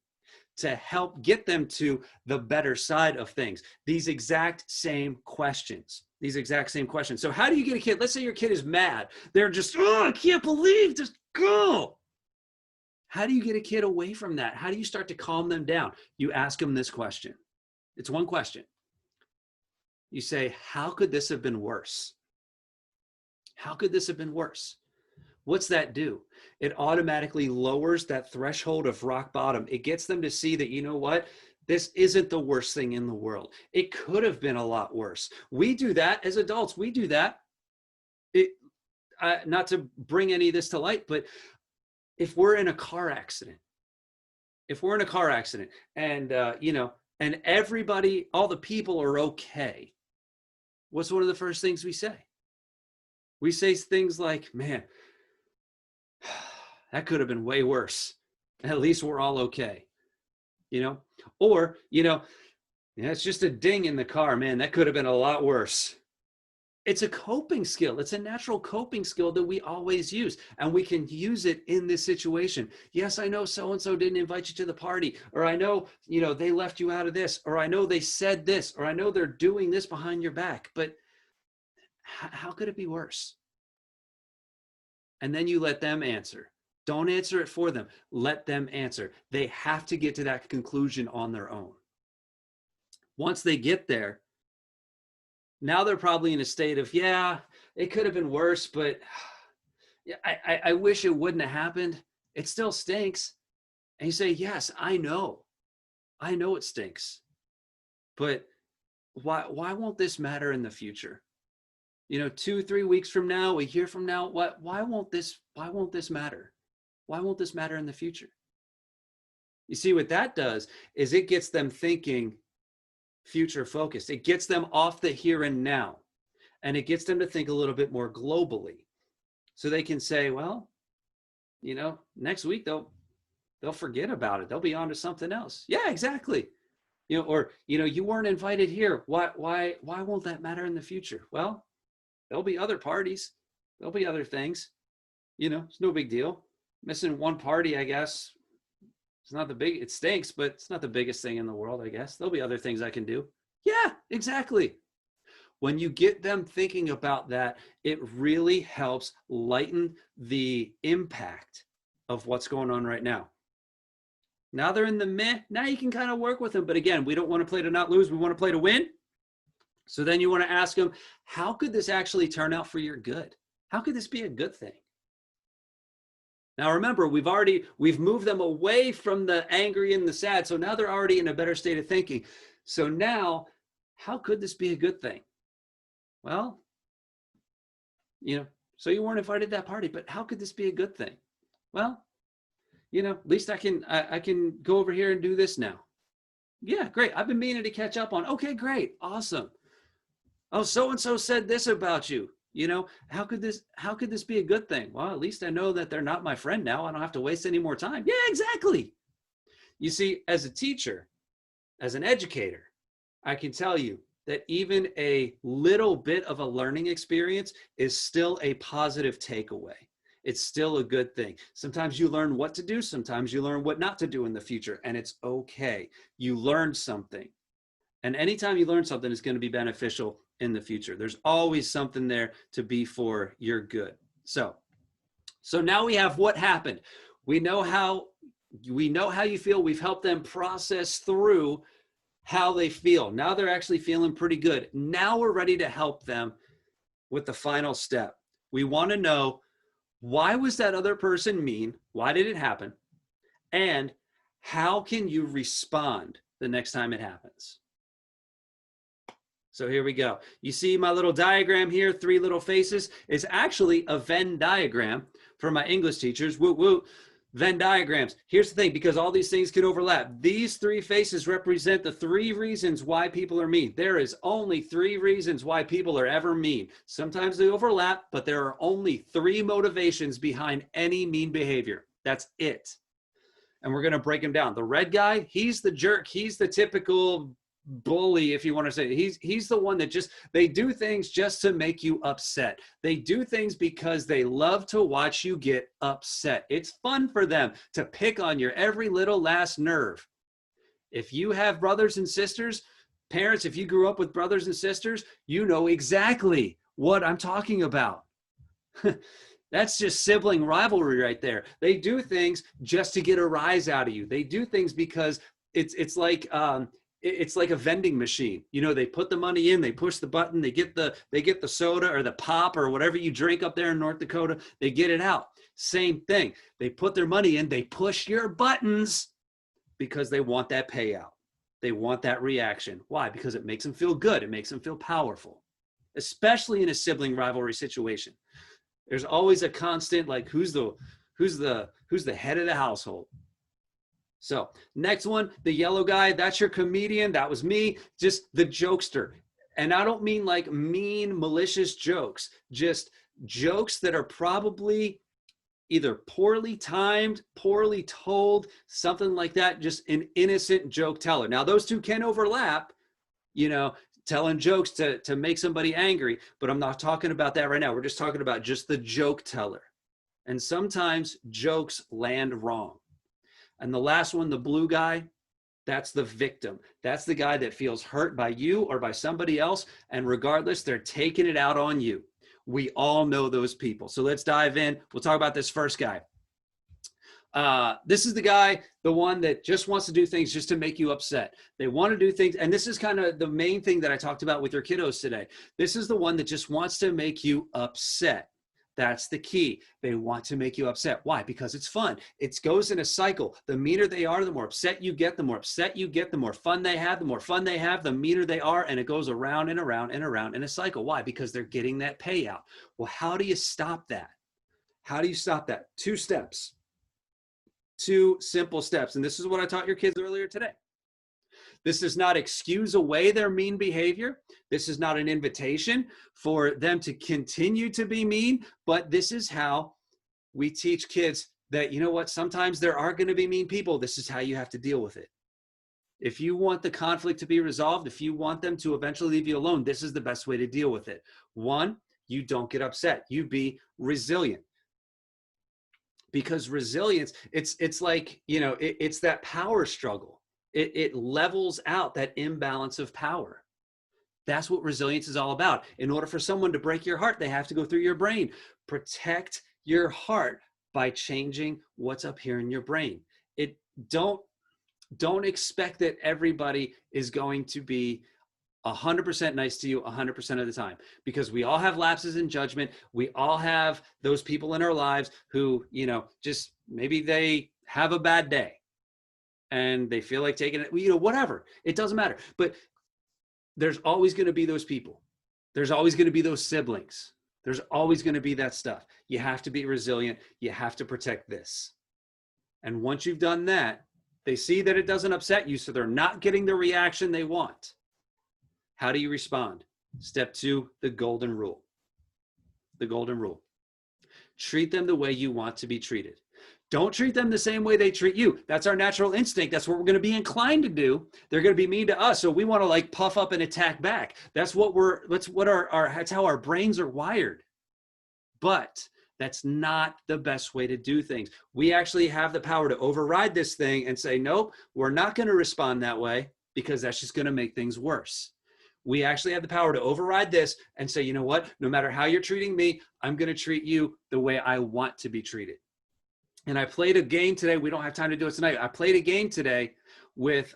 to help get them to the better side of things. These exact same questions. So how do you get a kid? Let's say your kid is mad. They're just, I can't believe this. Go. How do you get a kid away from that? How do you start to calm them down? You ask them this question. It's one question. You say, how could this have been worse? How could this have been worse? What's that do? It automatically lowers that threshold of rock bottom. It gets them to see that, you know what? This isn't the worst thing in the world. It could have been a lot worse. We do that as adults. We do that. Not to bring any of this to light, but if we're in a car accident, and, and everybody, all the people are okay, what's one of the first things we say? We say things like, man, that could have been way worse. At least we're all okay, or, it's just a ding in the car, man, that could have been a lot worse. It's a coping skill. It's a natural coping skill that we always use, and we can use it in this situation. Yes, I know so-and-so didn't invite you to the party, or I know, they left you out of this, or I know they said this, or I know they're doing this behind your back, but how could it be worse? And then you let them answer. Don't answer it for them. Let them answer. They have to get to that conclusion on their own. Once they get there, now they're probably in a state of, yeah, it could have been worse, but I wish it wouldn't have happened. It still stinks. And you say, yes, I know it stinks, but why won't this matter in the future? 2, 3 weeks from now, a year from now, why won't this matter? Why won't this matter in the future? You see, what that does is it gets them thinking future focused. It gets them off the here and now, and it gets them to think a little bit more globally. So they can say, well, next week they'll forget about it. They'll be on to something else. Yeah, exactly. Or you weren't invited here. Why won't that matter in the future? Well, there'll be other parties. There'll be other things. It's no big deal. Missing one party, I guess. It stinks, but it's not the biggest thing in the world, I guess. There'll be other things I can do. Yeah, exactly. When you get them thinking about that, it really helps lighten the impact of what's going on right now. Now they're in the meh. Now you can kind of work with them. But again, we don't want to play to not lose. We want to play to win. So then you want to ask them, how could this actually turn out for your good? How could this be a good thing? Now remember, we've moved them away from the angry and the sad. So now they're already in a better state of thinking. So now, how could this be a good thing? Well, so you weren't invited to that party, but how could this be a good thing? Well, at least I can go over here and do this now. Yeah, great. I've been meaning to catch up on. Okay, great. Awesome. Oh, so-and-so said this about you. How could this be a good thing? Well, at least I know that they're not my friend now. I don't have to waste any more time. Yeah, exactly. You see, as a teacher, as an educator, I can tell you that even a little bit of a learning experience is still a positive takeaway. It's still a good thing. Sometimes you learn what to do. Sometimes you learn what not to do in the future, and it's okay. You learned something. And anytime you learn something, it's going to be beneficial in the future. There's always something there to be for your good. So now we have what happened. We know how you feel. We've helped them process through how they feel. Now they're actually feeling pretty good. Now we're ready to help them with the final step. We want to know, why was that other person mean? Why did it happen? And how can you respond the next time it happens? So here we go. You see my little diagram here, 3 little faces. It's actually a Venn diagram for my English teachers. Woo woo. Venn diagrams. Here's the thing, because all these things can overlap. These 3 faces represent the 3 reasons why people are mean. There is only 3 reasons why people are ever mean. Sometimes they overlap, but there are only 3 motivations behind any mean behavior. That's it. And we're going to break them down. The red guy, he's the jerk. He's the typical bully, if you want to say it. He's the one that they do things just to make you upset. They do things because they love to watch you get upset. It's fun for them to pick on your every little last nerve. If you have brothers and sisters, parents, if you grew up with brothers and sisters, you know exactly what I'm talking about. That's just sibling rivalry right there. They do things just to get a rise out of you. They do things because it's like a vending machine. They put the money in, they push the button, they get the soda or the pop or whatever you drink up there in North Dakota, they get it out. Same thing. They put their money in, they push your buttons because they want that payout. They want that reaction. Why? Because it makes them feel good. It makes them feel powerful, especially in a sibling rivalry situation. There's always a constant, like, who's the head of the household. So next one, the yellow guy, that's your comedian. That was me, just the jokester. And I don't mean like mean, malicious jokes, just jokes that are probably either poorly timed, poorly told, something like that, just an innocent joke teller. Now those two can overlap, telling jokes to make somebody angry, but I'm not talking about that right now. We're just talking about just the joke teller. And sometimes jokes land wrong. And the last one, the blue guy, that's the victim. That's the guy that feels hurt by you or by somebody else. And regardless, they're taking it out on you. We all know those people. So let's dive in. We'll talk about this first guy. This is the guy, the one that just wants to do things just to make you upset. They want to do things. And this is kind of the main thing that I talked about with your kiddos today. This is the one that just wants to make you upset. That's the key. They want to make you upset. Why? Because it's fun. It goes in a cycle. The meaner they are, the more upset you get, the more upset you get, the more fun they have, the more fun they have, the meaner they are, and it goes around and around and around in a cycle. Why? Because they're getting that payout. Well, how do you stop that? How do you stop that? 2 steps. 2 simple steps. And this is what I taught your kids earlier today. This does not excuse away their mean behavior. This is not an invitation for them to continue to be mean, but this is how we teach kids that, you know what, sometimes there are going to be mean people. This is how you have to deal with it. If you want the conflict to be resolved, if you want them to eventually leave you alone, this is the best way to deal with it. 1, you don't get upset. You be resilient. Because resilience, it's like, you know, it's that power struggle. It levels out that imbalance of power. That's what resilience is all about. In order for someone to break your heart, they have to go through your brain. Protect your heart by changing what's up here in your brain. Don't expect that everybody is going to be 100% nice to you 100% of the time, because we all have lapses in judgment. We all have those people in our lives who, you know, just maybe they have a bad day and they feel like taking it, you know, whatever. It doesn't matter. But there's always going to be those people. There's always going to be those siblings. There's always going to be that stuff. You have to be resilient. You have to protect this. And once you've done that, they see that it doesn't upset you, so they're not getting the reaction they want. How do you respond? Step 2, the golden rule. The golden rule. Treat them the way you want to be treated. Don't treat them the same way they treat you. That's our natural instinct. That's what we're going to be inclined to do. They're going to be mean to us, so we want to like puff up and attack back. That's how our brains are wired. But that's not the best way to do things. We actually have the power to override this thing and say, nope, we're not going to respond that way, because that's just going to make things worse. We actually have the power to override this and say, you know what, no matter how you're treating me, I'm going to treat you the way I want to be treated. And I played a game today. We don't have time to do it tonight. I played a game today with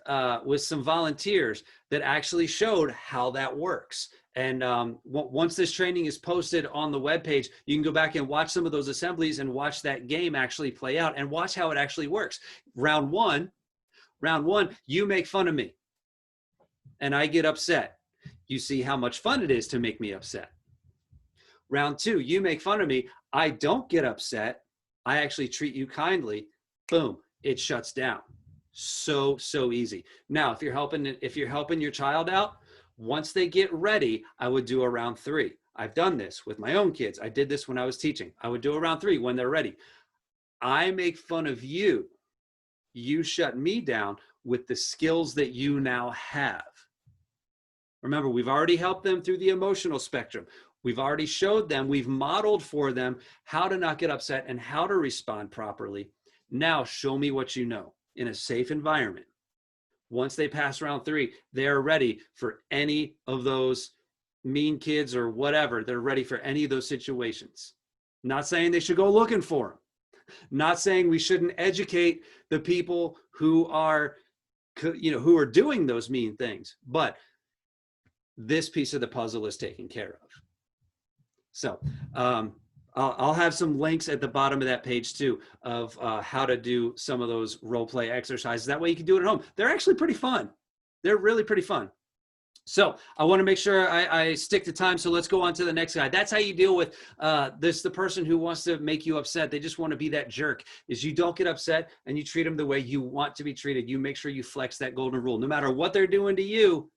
some volunteers that actually showed how that works. And once this training is posted on the webpage, you can go back and watch some of those assemblies and watch that game actually play out and watch how it actually works. Round one, you make fun of me and I get upset. You see how much fun it is to make me upset. Round 2, you make fun of me. I don't get upset. I actually treat you kindly. Boom, it shuts down. So easy. Now, if you're helping your child out, once they get ready, I would do a round 3. I've done this with my own kids. I did this when I was teaching. I would do a round 3 when they're ready. I make fun of you. You shut me down with the skills that you now have. Remember, we've already helped them through the emotional spectrum. We've already showed them, we've modeled for them how to not get upset and how to respond properly. Now show me what you know in a safe environment. Once they pass round 3, they're ready for any of those mean kids or whatever. They're ready for any of those situations. Not saying they should go looking for them. Not saying we shouldn't educate the people who are, who are doing those mean things, but this piece of the puzzle is taken care of. So I'll have some links at the bottom of that page too of how to do some of those role play exercises. That way you can do it at home. They're actually pretty fun. They're really pretty fun. So I want to make sure I stick to time. So let's go on to the next guy. That's how you deal with the person who wants to make you upset. They just want to be that jerk. Is you don't get upset and you treat them the way you want to be treated. You make sure you flex that golden rule. No matter what they're doing to you,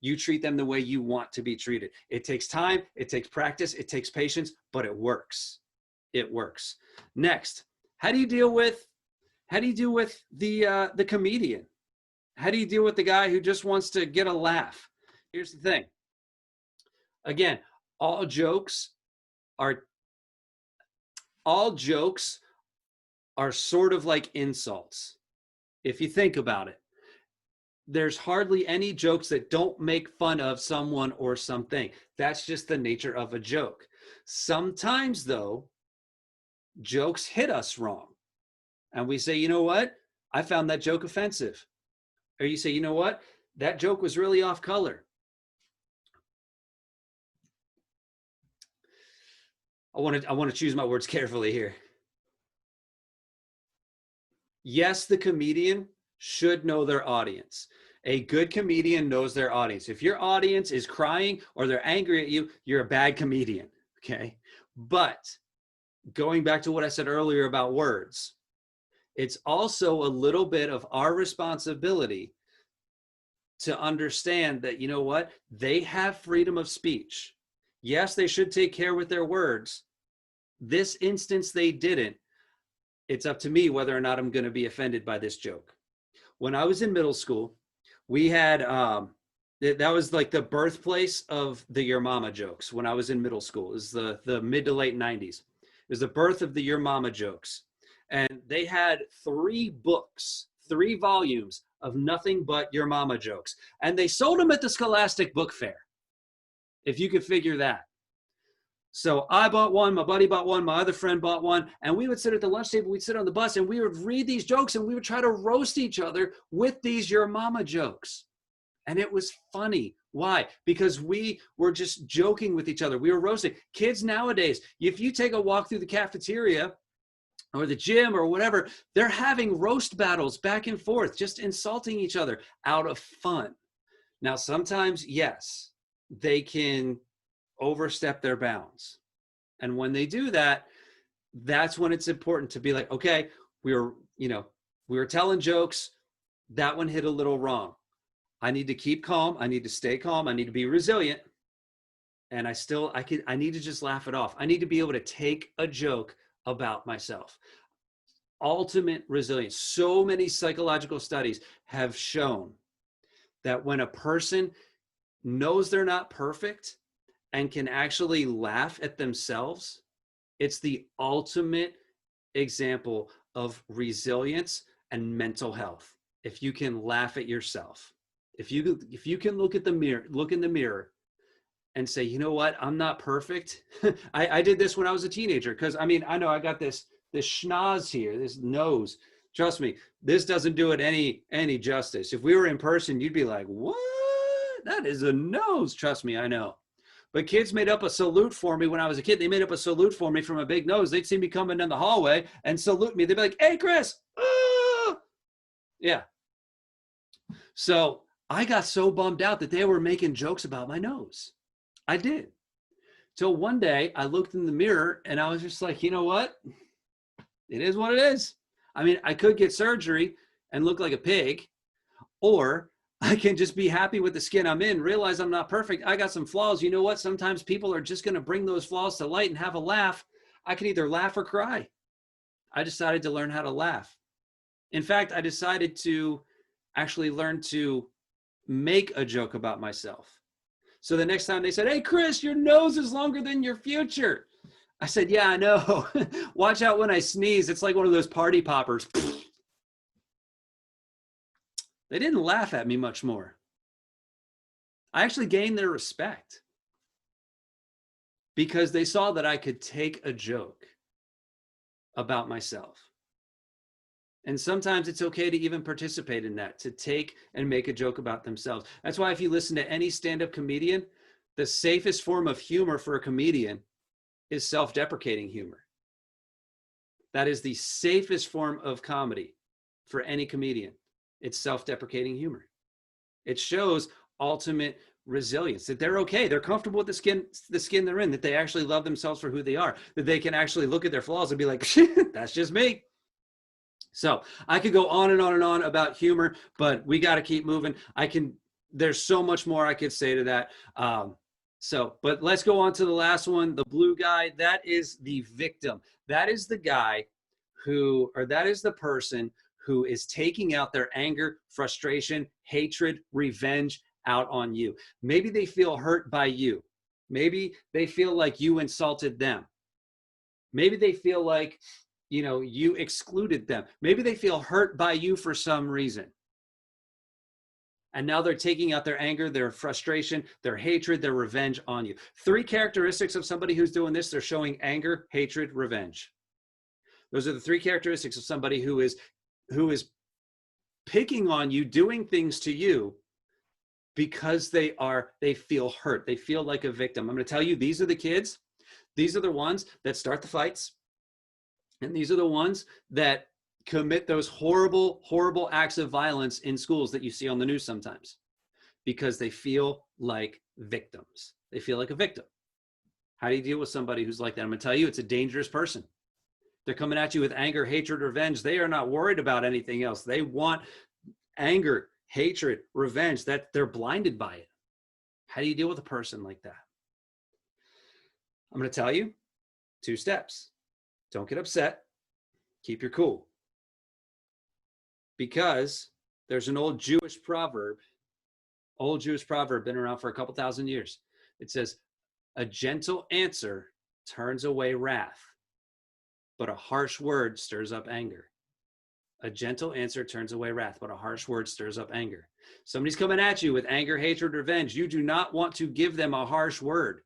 you treat them the way you want to be treated. It takes time, it takes practice, it takes patience, but it works. It works. Next, how do you deal with the comedian? How do you deal with the guy who just wants to get a laugh? Here's the thing. Again, all jokes are sort of like insults. If you think about it. There's hardly any jokes that don't make fun of someone or something. That's just the nature of a joke. Sometimes, though, jokes hit us wrong. And we say, you know what? I found that joke offensive. Or you say, you know what? That joke was really off color. I want to choose my words carefully here. Yes, the comedian should know their audience. A good comedian knows their audience. If your audience is crying or they're angry at you, you're a bad comedian. Okay. But going back to what I said earlier about words, it's also a little bit of our responsibility to understand that, you know what, they have freedom of speech. Yes, they should take care with their words. This instance, they didn't. It's up to me whether or not I'm going to be offended by this joke. When I was in middle school, we had, that was like the birthplace of the Your Mama jokes when I was in middle school. It was the mid to late 90s. It was the birth of the Your Mama jokes. And they had 3 books, 3 volumes of nothing but Your Mama jokes. And they sold them at the Scholastic Book Fair, if you could figure that. So I bought one, my buddy bought one, my other friend bought one, and we would sit at the lunch table, we'd sit on the bus, and we would read these jokes, and we would try to roast each other with these Your Mama jokes. And it was funny. Why? Because we were just joking with each other. We were roasting. Kids nowadays, if you take a walk through the cafeteria or the gym or whatever, they're having roast battles back and forth, just insulting each other out of fun. Now, sometimes, yes, they can overstep their bounds. And when they do that, that's when it's important to be like, okay, we were telling jokes. That one hit a little wrong. I need to keep calm. I need to stay calm. I need to be resilient. And I need to just laugh it off. I need to be able to take a joke about myself. Ultimate resilience. So many psychological studies have shown that when a person knows they're not perfect and can actually laugh at themselves, it's the ultimate example of resilience and mental health. If you can laugh at yourself, if you can look in the mirror and say, you know what, I'm not perfect. I did this when I was a teenager, because I know I got this schnoz here, this nose. Trust me, this doesn't do it any justice. If we were in person, you'd be like, what? That is a nose. Trust me, I know. But kids made up a salute for me when I was a kid. They made up a salute for me from a big nose. They'd see me coming down the hallway and salute me. They'd be like, hey, Chris. Ah! Yeah. So I got so bummed out that they were making jokes about my nose. I did. Till one day I looked in the mirror and I was just like, you know what? It is what it is. I could get surgery and look like a pig, or I can just be happy with the skin I'm in, realize I'm not perfect. I got some flaws. You know what? Sometimes people are just going to bring those flaws to light and have a laugh. I can either laugh or cry. I decided to learn how to laugh. In fact, I decided to actually learn to make a joke about myself. So the next time they said, hey, Chris, your nose is longer than your future. I said, yeah, I know. Watch out when I sneeze. It's like one of those party poppers. They didn't laugh at me much more. I actually gained their respect because they saw that I could take a joke about myself. And sometimes it's okay to even participate in that, to take and make a joke about themselves. That's why if you listen to any stand-up comedian, the safest form of humor for a comedian is self-deprecating humor. That is the safest form of comedy for any comedian. It's self-deprecating humor. It shows ultimate resilience, that they're okay. They're comfortable with the skin they're in, that they actually love themselves for who they are, that they can actually look at their flaws and be like, that's just me. So I could go on and on and on about humor, but we got to keep moving. There's so much more I could say to that. But let's go on to the last one, the blue guy. That is the victim. That is the guy that is the person who is taking out their anger, frustration, hatred, revenge out on you. Maybe they feel hurt by you. Maybe they feel like you insulted them. Maybe they feel like, you excluded them. Maybe they feel hurt by you for some reason. And now they're taking out their anger, their frustration, their hatred, their revenge on you. 3 characteristics of somebody who's doing this. They're showing anger, hatred, revenge. Those are the 3 characteristics of somebody who is picking on you, doing things to you because they feel hurt. They feel like a victim. I'm going to tell you, these are the kids These are the ones that start the fights. And these are the ones that commit those horrible, horrible acts of violence in schools that you see on the news sometimes, because they feel like victims. They feel like a victim. How do you deal with somebody who's like that? I'm going to tell you, it's a dangerous person. They're coming at you with anger, hatred, revenge. They are not worried about anything else. They want anger, hatred, revenge, that they're blinded by it. How do you deal with a person like that? I'm going to tell you 2 steps. Don't get upset. Keep your cool. Because there's an old Jewish proverb, been around for a couple thousand years. It says, a gentle answer turns away wrath, but a harsh word stirs up anger. A gentle answer turns away wrath, but a harsh word stirs up anger. Somebody's coming at you with anger, hatred, revenge. You do not want to give them a harsh word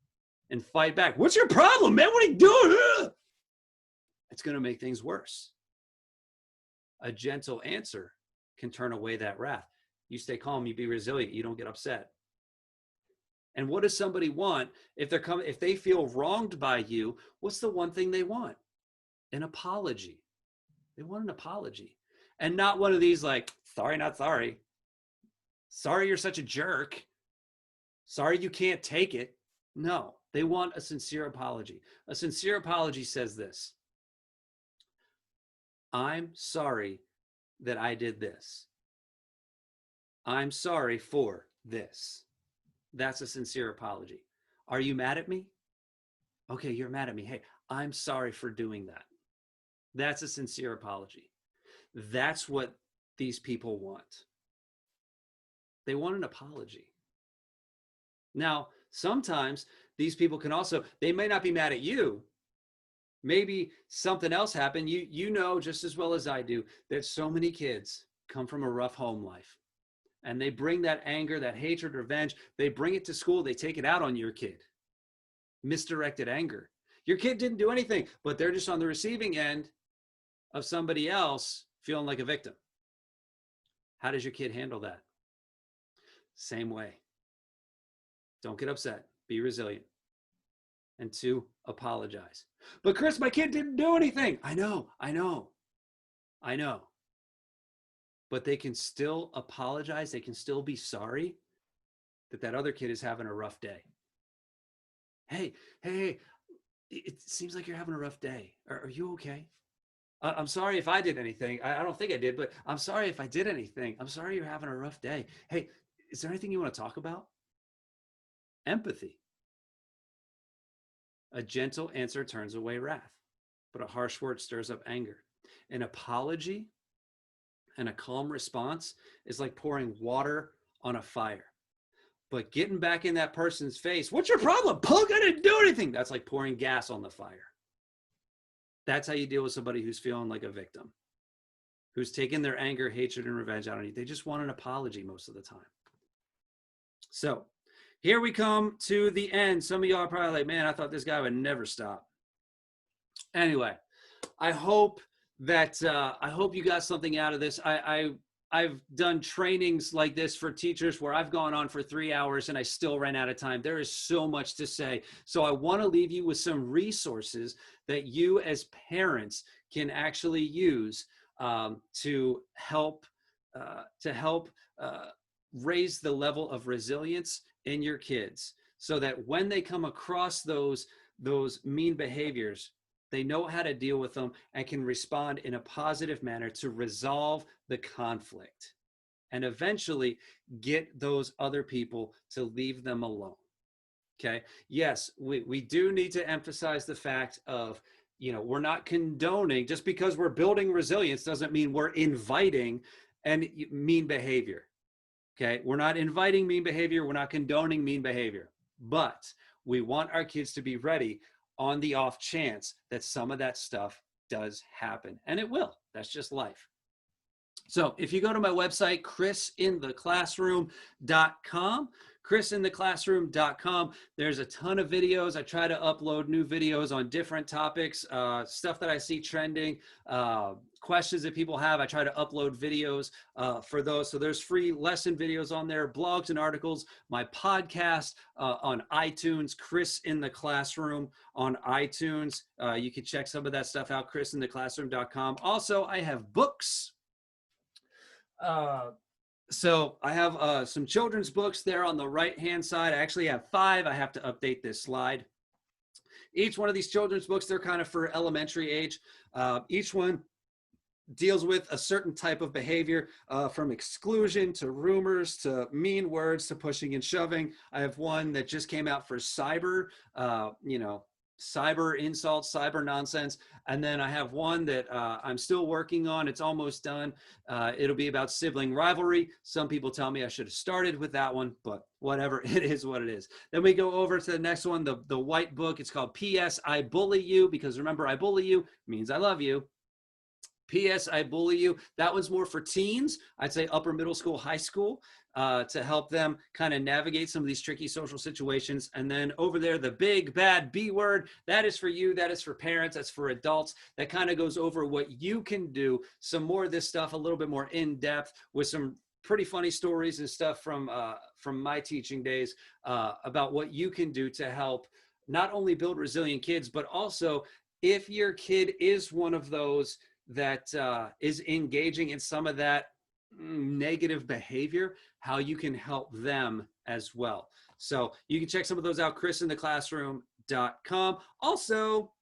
and fight back. What's your problem, man? What are you doing? It's going to make things worse. A gentle answer can turn away that wrath. You stay calm, you be resilient, you don't get upset. And what does somebody want if they feel wronged by you? What's the one thing they want? An apology. They want an apology. And not one of these like, sorry, not sorry. Sorry, you're such a jerk. Sorry, you can't take it. No, they want a sincere apology. A sincere apology says this: I'm sorry that I did this. I'm sorry for this. That's a sincere apology. Are you mad at me? Okay, you're mad at me. Hey, I'm sorry for doing that. That's a sincere apology. That's what these people want. They want an apology. Now, sometimes these people can also, they may not be mad at you. Maybe something else happened. You know just as well as I do that so many kids come from a rough home life. And they bring that anger, that hatred, revenge, they bring it to school. They take it out on your kid. Misdirected anger. Your kid didn't do anything, but they're just on the receiving end of somebody else feeling like a victim. How does your kid handle that? Same way. Don't get upset. Be resilient. And 2, apologize. But Chris, my kid didn't do anything. I know. But they can still apologize. They can still be sorry that other kid is having a rough day. Hey, it seems like you're having a rough day. Are you okay? I'm sorry if I did anything. I don't think I did, but I'm sorry if I did anything. I'm sorry you're having a rough day. Hey, is there anything you want to talk about? Empathy. A gentle answer turns away wrath, but a harsh word stirs up anger. An apology and a calm response is like pouring water on a fire. But getting back in that person's face, what's your problem? Punk, I didn't do anything. That's like pouring gas on the fire. That's how you deal with somebody who's feeling like a victim, who's taking their anger, hatred, and revenge out on you. They just want an apology most of the time. So here we come to the end. Some of y'all are probably like, man, I thought this guy would never stop. Anyway, I hope you got something out of this. I've done trainings like this for teachers where I've gone on for 3 hours and I still ran out of time. There is so much to say. So I want to leave you with some resources that you as parents can actually use to help raise the level of resilience in your kids, so that when they come across those mean behaviors, they know how to deal with them and can respond in a positive manner to resolve the conflict and eventually get those other people to leave them alone. Okay. Yes, we do need to emphasize the fact of, we're not condoning, just because we're building resilience doesn't mean we're inviting and mean behavior. Okay. We're not inviting mean behavior. We're not condoning mean behavior, but we want our kids to be ready on the off chance that some of that stuff does happen. And it will. That's just life. So if you go to my website, chrisintheclassroom.com, chrisintheclassroom.com, there's a ton of videos. I try to upload new videos on different topics, stuff that I see trending, questions that people have. I try to upload videos for those. So there's free lesson videos on there, blogs and articles, my podcast on iTunes, Chris in the Classroom on iTunes. You can check some of that stuff out, chrisintheclassroom.com. Also, I have books. So I have some children's books there on the right-hand side. I actually have 5. I have to update this slide. Each one of these children's books, they're kind of for elementary age. Each one deals with a certain type of behavior, from exclusion to rumors to mean words to pushing and shoving. I have one that just came out for cyber, cyber insults, cyber nonsense. And then I have one that I'm still working on. It's almost done. It'll be about sibling rivalry. Some people tell me I should have started with that one, but whatever, it is what it is. Then we go over to the next one, the white book. It's called P.S. I Bully You, because remember, I bully you means I love you. P.S. I Bully You. That one's more for teens. I'd say upper middle school, high school, to help them kind of navigate some of these tricky social situations. And then over there, the big bad B word, that is for you. That is for parents. That's for adults. That kind of goes over what you can do. Some more of this stuff, a little bit more in depth, with some pretty funny stories and stuff from my teaching days, about what you can do to help not only build resilient kids, but also if your kid is one of those that is engaging in some of that negative behavior, how you can help them as well. So you can check some of those out, chrisintheclassroom.com. Also,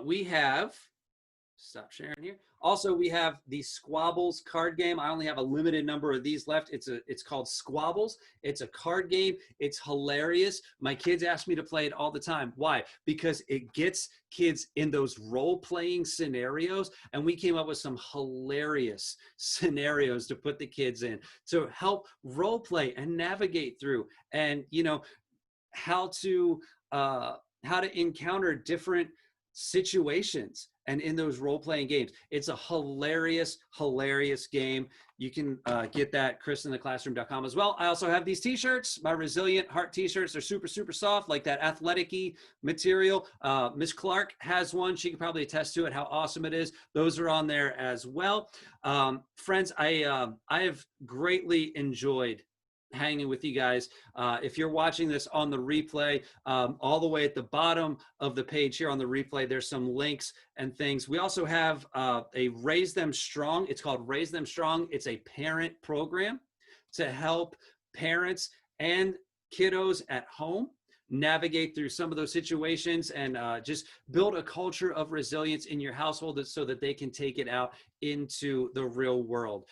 we have, stop sharing here. Also, we have the Squabbles card game. I only have a limited number of these left. It's called Squabbles. It's a card game. It's hilarious. My kids ask me to play it all the time. Why? Because it gets kids in those role-playing scenarios, and we came up with some hilarious scenarios to put the kids in to help role play and navigate through, and how to encounter different situations. And in those role-playing games, it's a hilarious game. You can get that chrisintheclassroom.com as well. I also have these t-shirts, my Resilient Heart t-shirts. They're super soft, like that athletic-y material. Miss Clark has one. She can probably attest to it, how awesome it is. Those are on there as well. Friends, I have greatly enjoyed hanging with you guys. If you're watching this on the replay, all the way at the bottom of the page here on the replay, there's some links and things. We also have a Raise Them Strong. It's called Raise Them Strong. It's a parent program to help parents and kiddos at home navigate through some of those situations and just build a culture of resilience in your household so that they can take it out into the real world.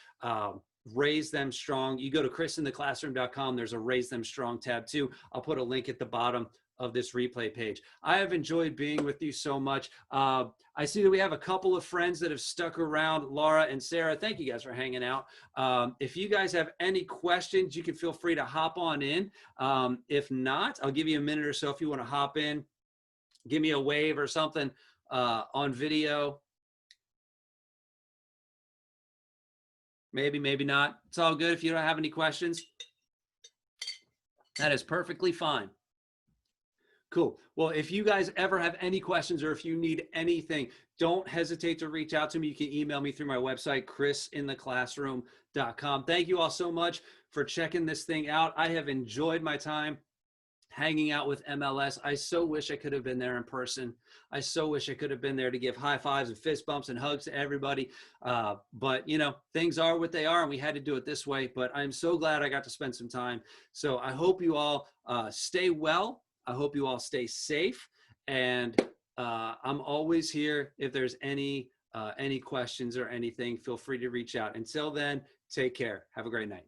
Raise Them Strong. You go to chrisintheclassroom.com. There's a Raise Them Strong tab too. I'll put a link at the bottom of this replay page. I have enjoyed being with you so much. I see that we have a couple of friends that have stuck around, Laura and Sarah. Thank you guys for hanging out. If you guys have any questions, you can feel free to hop on in. If not, I'll give you a minute or so if you want to hop in, give me a wave or something on video. Maybe, maybe not. It's all good if you don't have any questions. That is perfectly fine. Cool. Well, if you guys ever have any questions or if you need anything, don't hesitate to reach out to me. You can email me through my website, chrisintheclassroom.com. Thank you all so much for checking this thing out. I have enjoyed my time hanging out with MLS. I so wish I could have been there in person. I so wish I could have been there to give high fives and fist bumps and hugs to everybody. But things are what they are, and we had to do it this way. But I'm so glad I got to spend some time. So I hope you all stay well. I hope you all stay safe. And I'm always here. If there's any questions or anything, feel free to reach out. Until then, take care. Have a great night.